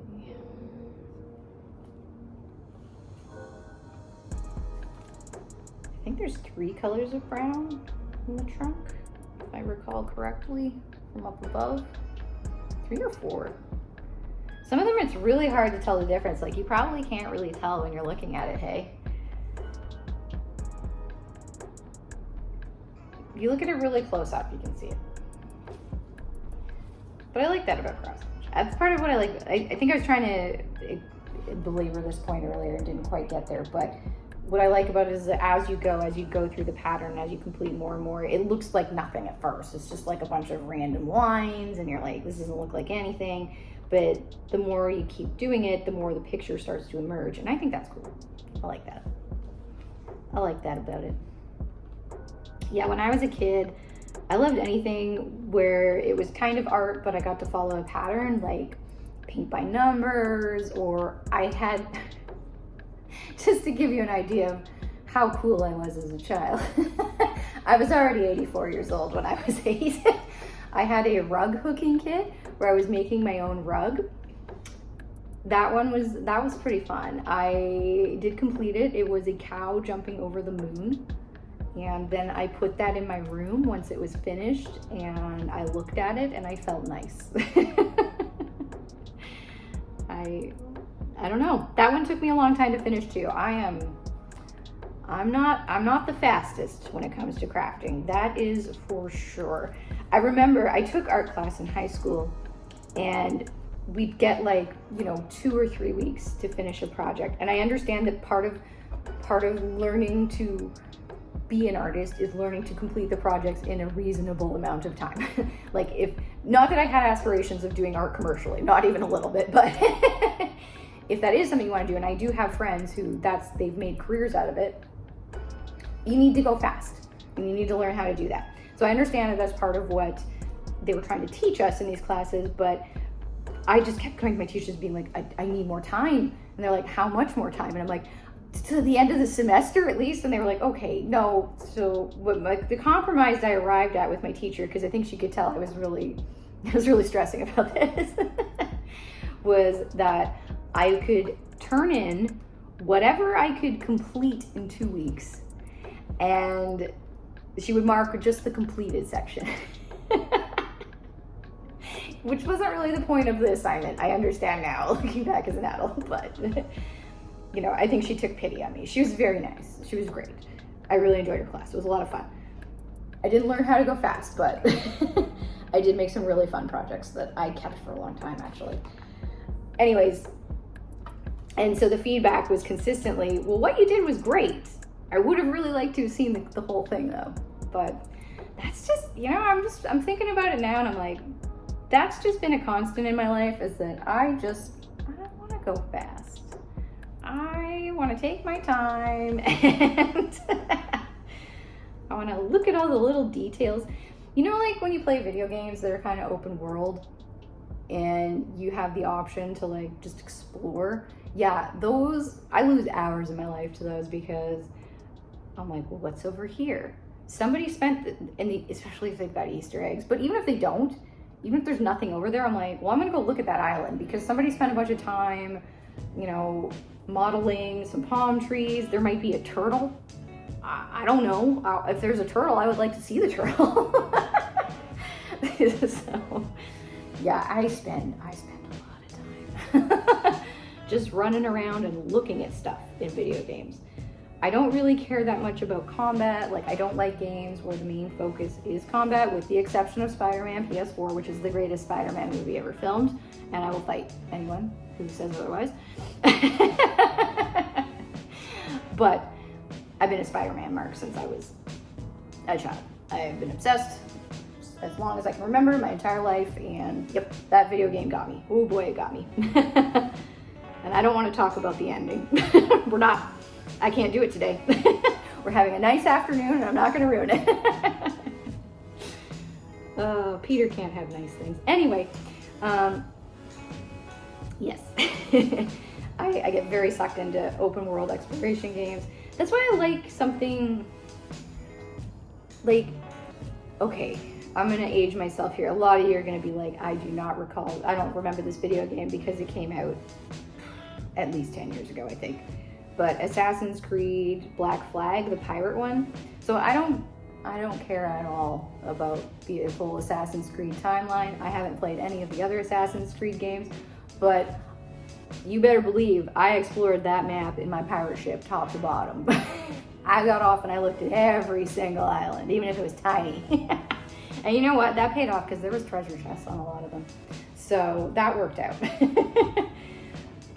I think there's 3 colors of brown in the trunk, if I recall correctly from up above. 3 or 4. Some of them it's really hard to tell the difference. Like, you probably can't really tell when you're looking at it, hey? If you look at it really close up, you can see it. But I like that about cross stitch. That's part of what I like. I think I was trying to belabor this point earlier and didn't quite get there, but what I like about it is that as you go through the pattern, as you complete more and more, it looks like nothing at first. It's just like a bunch of random lines and you're like, this doesn't look like anything. But the more you keep doing it, the more the picture starts to emerge. And I think that's cool. I like that. I like that about it. Yeah, when I was a kid, I loved anything where it was kind of art, but I got to follow a pattern, like paint by numbers, or I had... Just to give you an idea of how cool I was as a child. I was already 84 years old when I was 8. I had a rug hooking kit where I was making my own rug. That was pretty fun. I did complete it. It was a cow jumping over the moon. And then I put that in my room once it was finished, and I looked at it and I felt nice. I don't know. That one took me a long time to finish too. I'm not the fastest when it comes to crafting. That is for sure. I remember I took art class in high school, and we'd get like, 2 or 3 weeks to finish a project. And I understand that part of learning to be an artist is learning to complete the projects in a reasonable amount of time. Like, not that I had aspirations of doing art commercially, not even a little bit, but if that is something you want to do, and I do have friends who they've made careers out of it, you need to go fast and you need to learn how to do that. So I understand that that's part of what they were trying to teach us in these classes, but I just kept coming to my teachers being like, I need more time. And they're like, how much more time? And I'm like, to the end of the semester at least. And they were like, okay, no. So the compromise I arrived at with my teacher, because I think she could tell I was really stressing about this, was that I could turn in whatever I could complete in 2 weeks, and she would mark just the completed section. Which wasn't really the point of the assignment. I understand now, looking back as an adult, but you know, I think she took pity on me. She was very nice. She was great. I really enjoyed her class. It was a lot of fun. I didn't learn how to go fast, but I did make some really fun projects that I kept for a long time, actually. Anyways, and so the feedback was consistently, well, what you did was great. I would have really liked to have seen the whole thing though, but that's just, you know, I'm thinking about it now and I'm like, that's just been a constant in my life, is that I don't want to go fast. I want to take my time and I want to look at all the little details. You know, like when you play video games that are kind of open world and you have the option to like just explore. Yeah, those, I lose hours of my life to those because I'm like, well, what's over here? Somebody spent, especially if they've got Easter eggs, but even if they don't, even if there's nothing over there, I'm like, well, I'm gonna go look at that island because somebody spent a bunch of time, you know, modeling some palm trees. There might be a turtle. I don't know. If there's a turtle, I would like to see the turtle. So, yeah, I spend a lot of time just running around and looking at stuff in video games. I don't really care that much about combat. Like, I don't like games where the main focus is combat, with the exception of Spider-Man PS4, which is the greatest Spider-Man movie ever filmed, and I will fight anyone who says otherwise. But I've been a Spider-Man mark since I was a child. I've been obsessed as long as I can remember, my entire life, and yep, that video game got me. Oh boy, it got me. And I don't want to talk about the ending. I can't do it today. We're having a nice afternoon and I'm not going to ruin it. Peter can't have nice things. Anyway, yes. I get very sucked into open world exploration games. That's why I like something like, okay, I'm going to age myself here. A lot of you are going to be like, I don't remember this video game because it came out at least 10 years ago, I think. But Assassin's Creed Black Flag, the pirate one. So I don't care at all about the full Assassin's Creed timeline. I haven't played any of the other Assassin's Creed games, but you better believe I explored that map in my pirate ship top to bottom. I got off and I looked at every single island, even if it was tiny. And you know what? That paid off because there was treasure chests on a lot of them. So that worked out.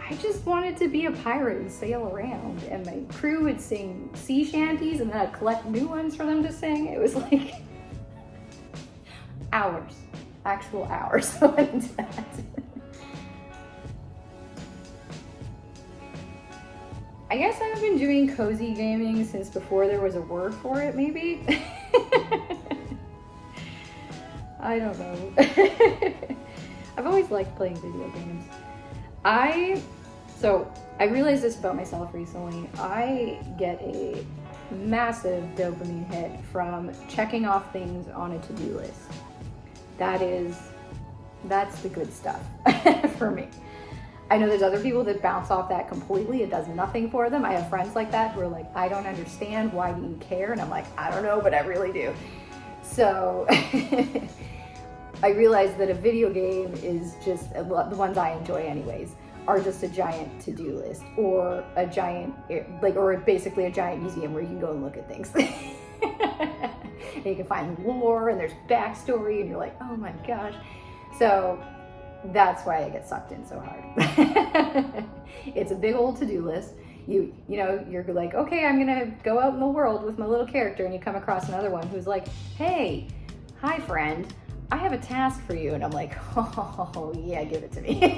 I just wanted to be a pirate and sail around, and my crew would sing sea shanties and then I'd collect new ones for them to sing. It was like hours, actual hours into that. I guess I've been doing cozy gaming since before there was a word for it, maybe. I don't know. I've always liked playing video games. So I realized this about myself recently. I get a massive dopamine hit from checking off things on a to-do list. That's the good stuff for me. I know there's other people that bounce off that completely. It does nothing for them. I have friends like that who are like, I don't understand. Why do you care? And I'm like, I don't know, but I really do. So I realized that a video game is just, the ones I enjoy anyways, are just a giant to-do list, or a giant, or basically a giant museum where you can go and look at things. And you can find lore and there's backstory and you're like, oh my gosh. So that's why I get sucked in so hard. It's a big old to-do list. You know, you're like, okay, I'm gonna go out in the world with my little character, and you come across another one who's like, hey, hi friend, I have a task for you. And I'm like, oh yeah, give it to me.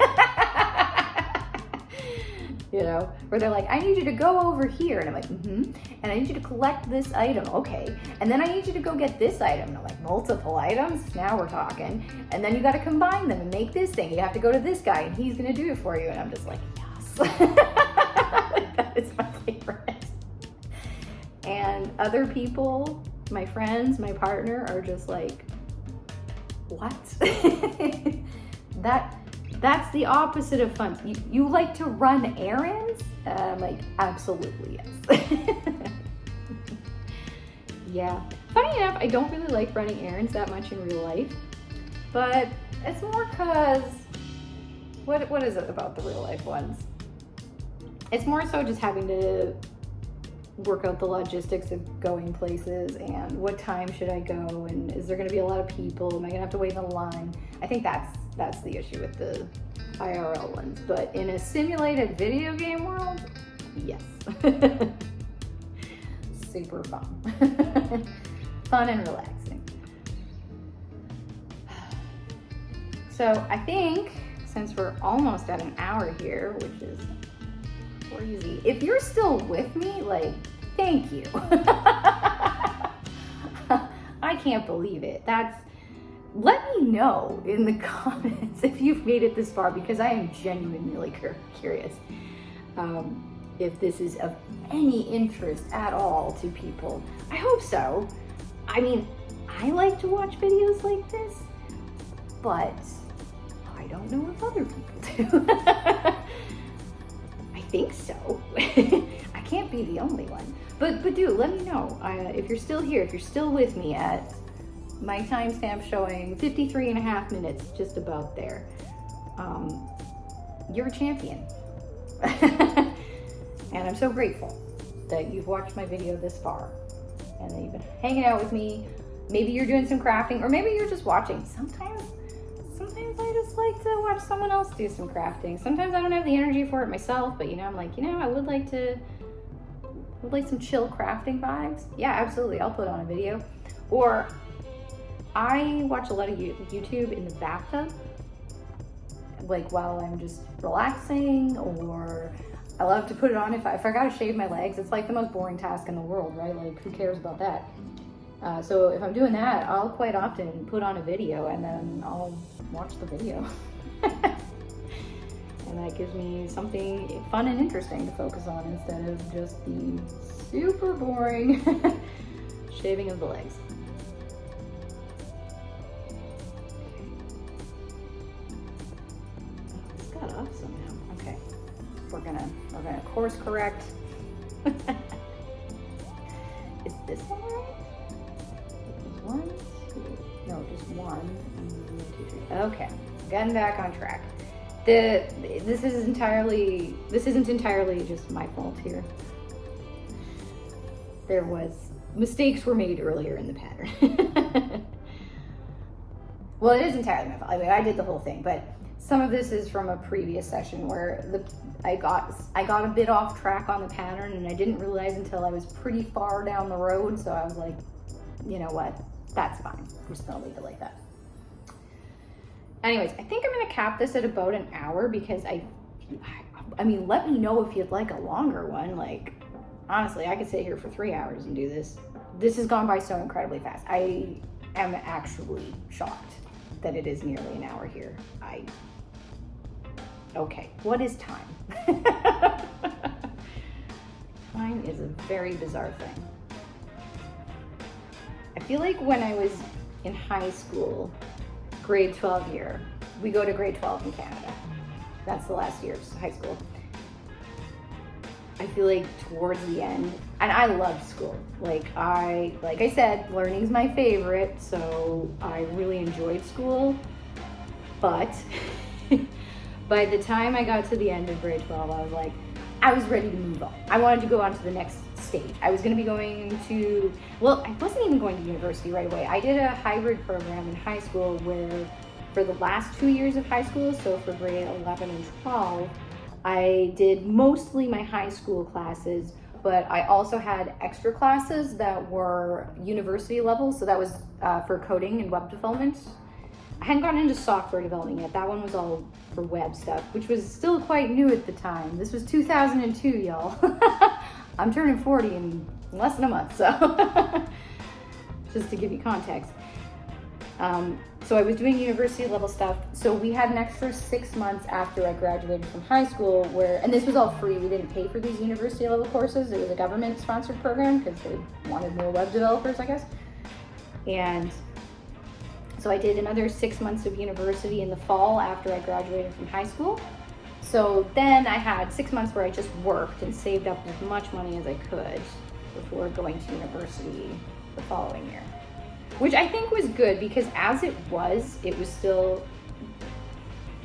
you know, where they're like, I need you to go over here. And I'm like, and I need you to collect this item. Okay. And then I need you to go get this item. And I'm like, multiple items? Now we're talking. And then you got to combine them and make this thing. You have to go to this guy and he's going to do it for you. And I'm just like, yes. That is my favorite. And other people, my friends, my partner are just like, what? That's the opposite of fun. You like to run errands? I'm like, absolutely yes. Yeah. Funny enough, I don't really like running errands that much in real life, but it's more because, what is it about the real life ones? It's more so just having to work out the logistics of going places and what time should I go and is there going to be a lot of people? Am I going to have to wait in a line? I think that's the issue with the IRL ones. But in a simulated video game world, yes. Super fun. Fun and relaxing. So I think since we're almost at an hour here, which is crazy. If you're still with me, like, thank you. I can't believe it. Let me know in the comments if you've made it this far, because I am genuinely curious if this is of any interest at all to people. I hope so. I mean, I like to watch videos like this, but I don't know if other people do. I think so. I can't be the only one. But do let me know if you're still here, if you're still with me at my timestamp showing 53.5 minutes, just about there. You're a champion. And I'm so grateful that you've watched my video this far and that you've been hanging out with me. Maybe you're doing some crafting, or maybe you're just watching. Sometimes I just like to watch someone else do some crafting. Sometimes I don't have the energy for it myself, but I'm like, I would like some chill crafting vibes. Yeah, absolutely. I'll put on a video. Or I watch a lot of YouTube in the bathtub, like while I'm just relaxing, or I love to put it on if I gotta shave my legs. It's like the most boring task in the world, right? Like, who cares about that? So if I'm doing that, I'll quite often put on a video and then I'll watch the video. And that gives me something fun and interesting to focus on instead of just the super boring shaving of the legs. It's got up somehow. Okay. We're gonna course correct. Is this one right? One, two, no, just one, 2, 3. Okay, getting back on track. This isn't entirely just my fault here. Mistakes were made earlier in the pattern. Well, it is entirely my fault. I mean, I did the whole thing, but some of this is from a previous session where I got a bit off track on the pattern, and I didn't realize until I was pretty far down the road. So I was like, you know what? That's fine. I'm just gonna leave it like that. Anyways, I think I'm gonna cap this at about an hour because I mean, let me know if you'd like a longer one. Like, honestly, I could sit here for 3 hours and do this. This has gone by so incredibly fast. I am actually shocked that it is nearly an hour here. Okay, what is time? Time is a very bizarre thing. I feel like when I was in high school, grade 12 year, we go to grade 12 in Canada. That's the last year of high school. I feel like towards the end, and I loved school. Like I said, learning's my favorite, so I really enjoyed school. But by the time I got to the end of grade 12, I was ready to move on. I wanted to go on to the next stage. I was going to be going to, well, I wasn't even going to university right away. I did a hybrid program in high school where for the last 2 years of high school, so for grade 11 and 12, I did mostly my high school classes, but I also had extra classes that were university level. So that was for coding and web development. I hadn't gotten into software development yet. That one was all for web stuff, which was still quite new at the time. This was 2002, y'all. I'm turning 40 in less than a month, so just to give you context. So I was doing university level stuff. So we had an extra 6 months after I graduated from high school and this was all free. We didn't pay for these university level courses. It was a government sponsored program because they wanted more web developers, I guess. And so I did another 6 months of university in the fall after I graduated from high school. So then I had 6 months where I just worked and saved up as much money as I could before going to university the following year. Which I think was good because as it was still,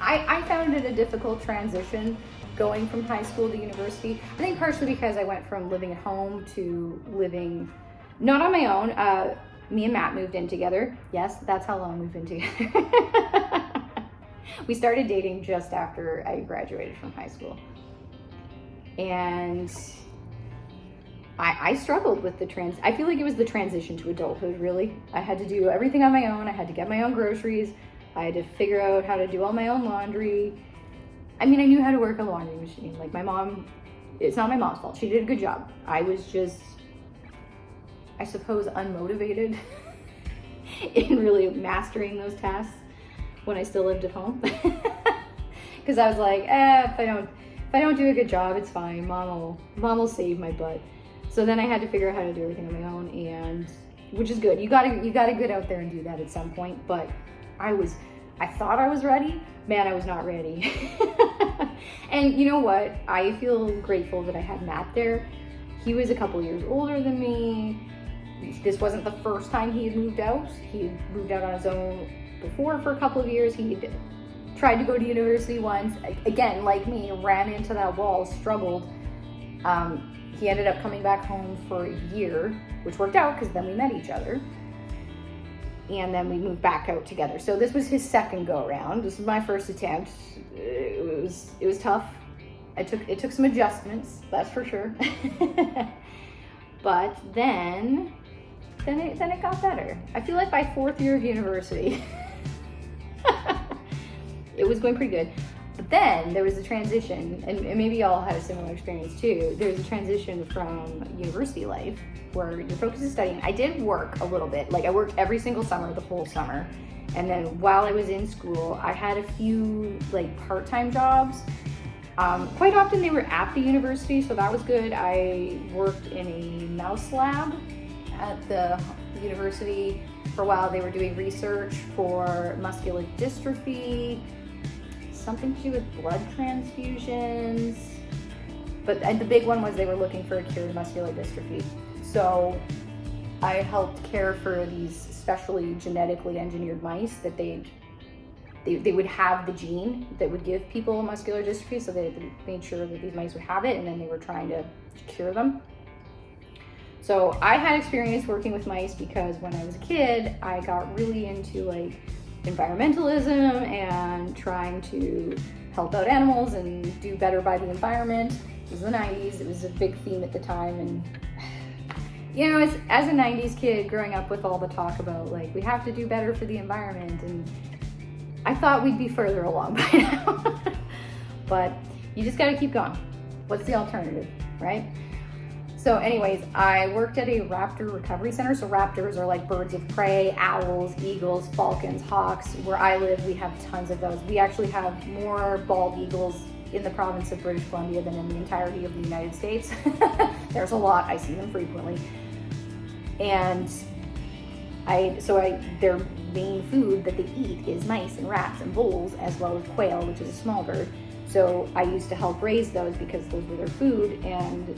I found it a difficult transition going from high school to university. I think partially because I went from living at home to living, not on my own. Me and Matt moved in together. Yes, that's how long we've been together. We started dating just after I graduated from high school. And I struggled with I feel like it was the transition to adulthood, really. I had to do everything on my own. I had to get my own groceries. I had to figure out how to do all my own laundry. I mean, I knew how to work a laundry machine. Like my mom, it's not my mom's fault. She did a good job. I was just, I suppose, unmotivated in really mastering those tasks when I still lived at home. Because I was like, if I don't do a good job, it's fine. Mom will save my butt. So then I had to figure out how to do everything on my own, and which is good. You gotta get out there and do that at some point. But I thought I was ready. Man, I was not ready. And you know what? I feel grateful that I had Matt there. He was a couple years older than me. This wasn't the first time he had moved out. He had moved out on his own before for a couple of years. He'd tried to go to university once. Again, like me, ran into that wall, struggled. He ended up coming back home for a year, which worked out because then we met each other. And then we moved back out together. So this was his second go around. This was my first attempt. It was tough. It took some adjustments, that's for sure. But then it got better. I feel like by fourth year of university, it was going pretty good. But then there was a transition, and maybe y'all had a similar experience too. There was a transition from university life where your focus is studying. I did work a little bit. Like I worked every single summer, the whole summer. And then while I was in school, I had a few like part-time jobs. Quite often they were at the university, so that was good. I worked in a mouse lab at the university for a while. They were doing research for muscular dystrophy, something to do with blood transfusions. But the big one was they were looking for a cure to muscular dystrophy. So I helped care for these specially genetically engineered mice that they would have the gene that would give people muscular dystrophy, so they made sure that these mice would have it, and then they were trying to cure them. So I had experience working with mice because when I was a kid, I got really into like environmentalism and trying to help out animals and do better by the environment. It was the 90s, it was a big theme at the time, and you know, as a 90s kid growing up with all the talk about like we have to do better for the environment, and I thought we'd be further along by now. But you just gotta keep going. What's the alternative, right? So anyways, I worked at a raptor recovery center. So raptors are like birds of prey, owls, eagles, falcons, hawks. Where I live, we have tons of those. We actually have more bald eagles in the province of British Columbia than in the entirety of the United States. There's a lot, I see them frequently. And their main food that they eat is mice and rats and voles, as well as quail, which is a small bird. So I used to help raise those because those were their food, and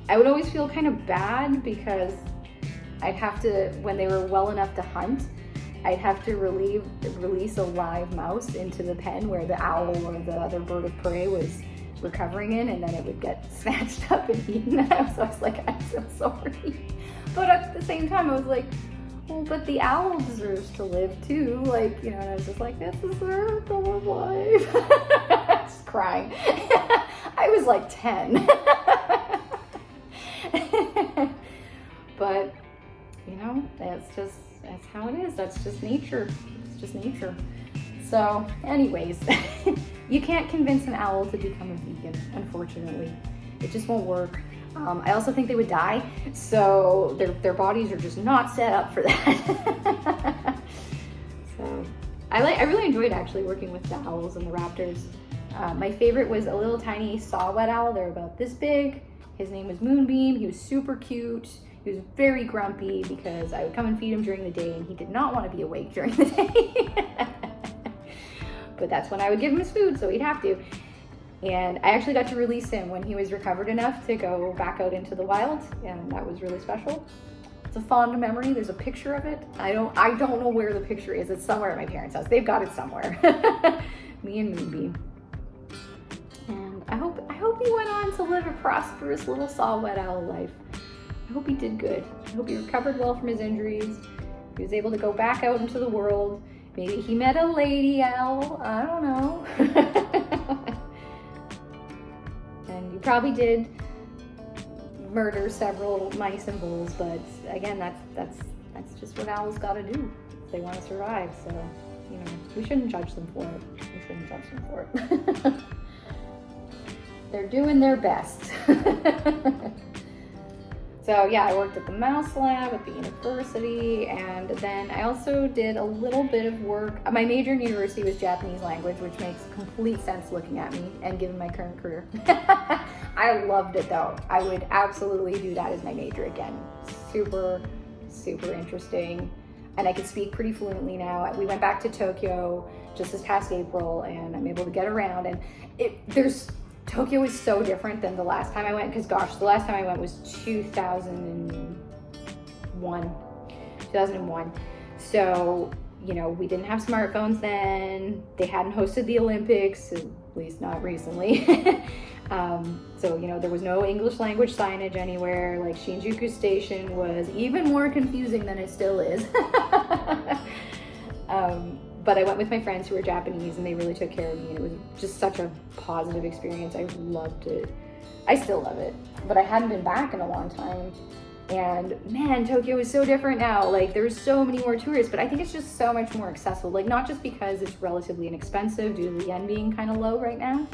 I would always feel kind of bad because I'd have to, when they were well enough to hunt, I'd have to release a live mouse into the pen where the owl or the other bird of prey was recovering in, and then it would get snatched up and eaten. So I was like, I'm so sorry. But at the same time, I was like, well, but the owl deserves to live too. Like, you know, and I was just like, this is their goal of life. Just crying. I was like 10. But, you know, that's how it is. That's just nature. It's just nature. So anyways, you can't convince an owl to become a vegan, unfortunately. It just won't work. I also think they would die, so their bodies are just not set up for that. So I really enjoyed actually working with the owls and the raptors. My favorite was a little tiny saw-whet owl. They're about this big. His name was Moonbeam. He was super cute. He was very grumpy because I would come and feed him during the day and he did not want to be awake during the day. But that's when I would give him his food, so he'd have to. And I actually got to release him when he was recovered enough to go back out into the wild, and that was really special. It's a fond memory. There's a picture of it. I don't know where the picture is. It's somewhere at my parents' house. They've got it somewhere. Me and Moonbeam. And I hope he went on to live a prosperous little saw-whet owl life. I hope he did good. I hope he recovered well from his injuries. He was able to go back out into the world. Maybe he met a lady owl. I don't know. And he probably did murder several mice and voles, but again, that's just what owls gotta do if they want to survive. So, you know, we shouldn't judge them for it. We shouldn't judge them for it. They're doing their best. So yeah, I worked at the Mouse Lab at the university, and then I also did a little bit of work. My major in university was Japanese language, which makes complete sense looking at me and given my current career. I loved it though. I would absolutely do that as my major again. Super, super interesting. And I can speak pretty fluently now. We went back to Tokyo just this past April, and I'm able to get around, and Tokyo is so different than the last time I went, because gosh, the last time I went was 2001. So, you know, we didn't have smartphones then. They hadn't hosted the Olympics, at least not recently. So, you know, there was no English language signage anywhere. Like Shinjuku Station was even more confusing than it still is. But I went with my friends who were Japanese, and they really took care of me, and it was just such a positive experience. I loved it. I still love it, but I hadn't been back in a long time. And man, Tokyo is so different now. Like, there's so many more tourists, but I think it's just so much more accessible. Like, not just because it's relatively inexpensive due to the yen being kind of low right now,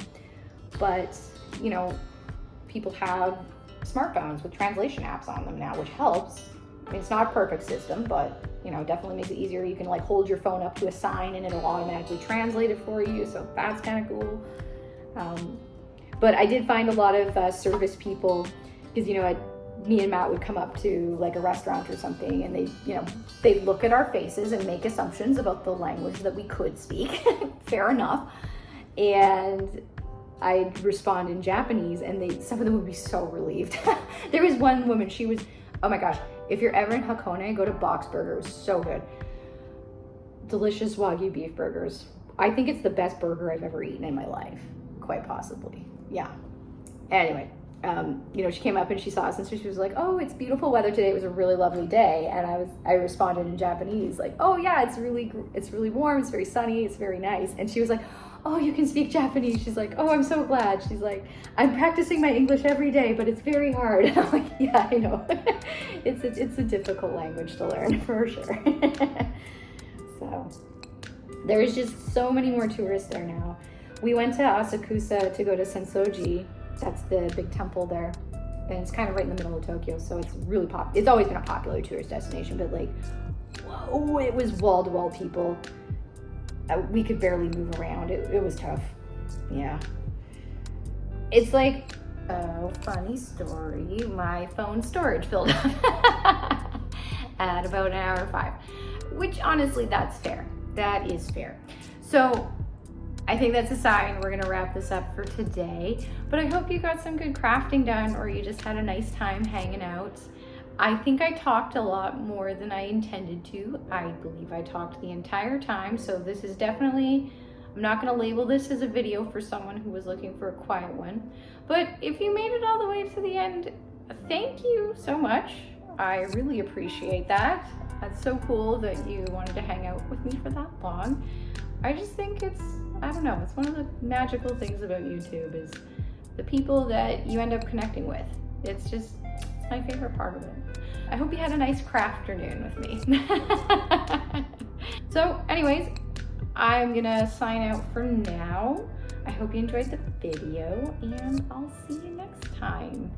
but, you know, people have smartphones with translation apps on them now, which helps. I mean, it's not a perfect system, but, you know, definitely makes it easier. You can like hold your phone up to a sign and it'll automatically translate it for you. So that's kind of cool. But I did find a lot of service people, because, you know, me and Matt would come up to like a restaurant or something, and they look at our faces and make assumptions about the language that we could speak. Fair enough. And I'd respond in Japanese, and some of them would be so relieved. There was one woman, she was, oh my gosh, if you're ever in Hakone, go to Box Burger. It was so good. Delicious Wagyu beef burgers. I think it's the best burger I've ever eaten in my life, quite possibly. Yeah. Anyway, you know, she came up and she saw us, and so she was like, "Oh, it's beautiful weather today. It was a really lovely day." And I responded in Japanese like, "Oh yeah, it's really warm. It's very sunny. It's very nice." And she was like, "Oh, you can speak Japanese." She's like, "Oh, I'm so glad." She's like, "I'm practicing my English every day, but it's very hard." And I'm like, "Yeah, I know." It's a difficult language to learn for sure. So there's just so many more tourists there now. We went to Asakusa to go to Sensoji. That's the big temple there, and it's kind of right in the middle of Tokyo, so it's really it's always been a popular tourist destination, but like, whoa, it was wall-to-wall people. We could barely move around. It was tough. Yeah. It's like, oh, funny story. My phone storage filled up at about 1:05, which honestly, that's fair. That is fair. So I think that's a sign. We're gonna wrap this up for today, but I hope you got some good crafting done, or you just had a nice time hanging out. I think I talked a lot more than I intended to. I believe I talked the entire time, so this is definitely, I'm not gonna label this as a video for someone who was looking for a quiet one, but if you made it all the way to the end, thank you so much. I really appreciate that. That's so cool that you wanted to hang out with me for that long. I just think I don't know, it's one of the magical things about YouTube is the people that you end up connecting with. It's my favorite part of it. I hope you had a nice crafternoon with me. So anyways, I'm gonna sign out for now. I hope you enjoyed the video and I'll see you next time.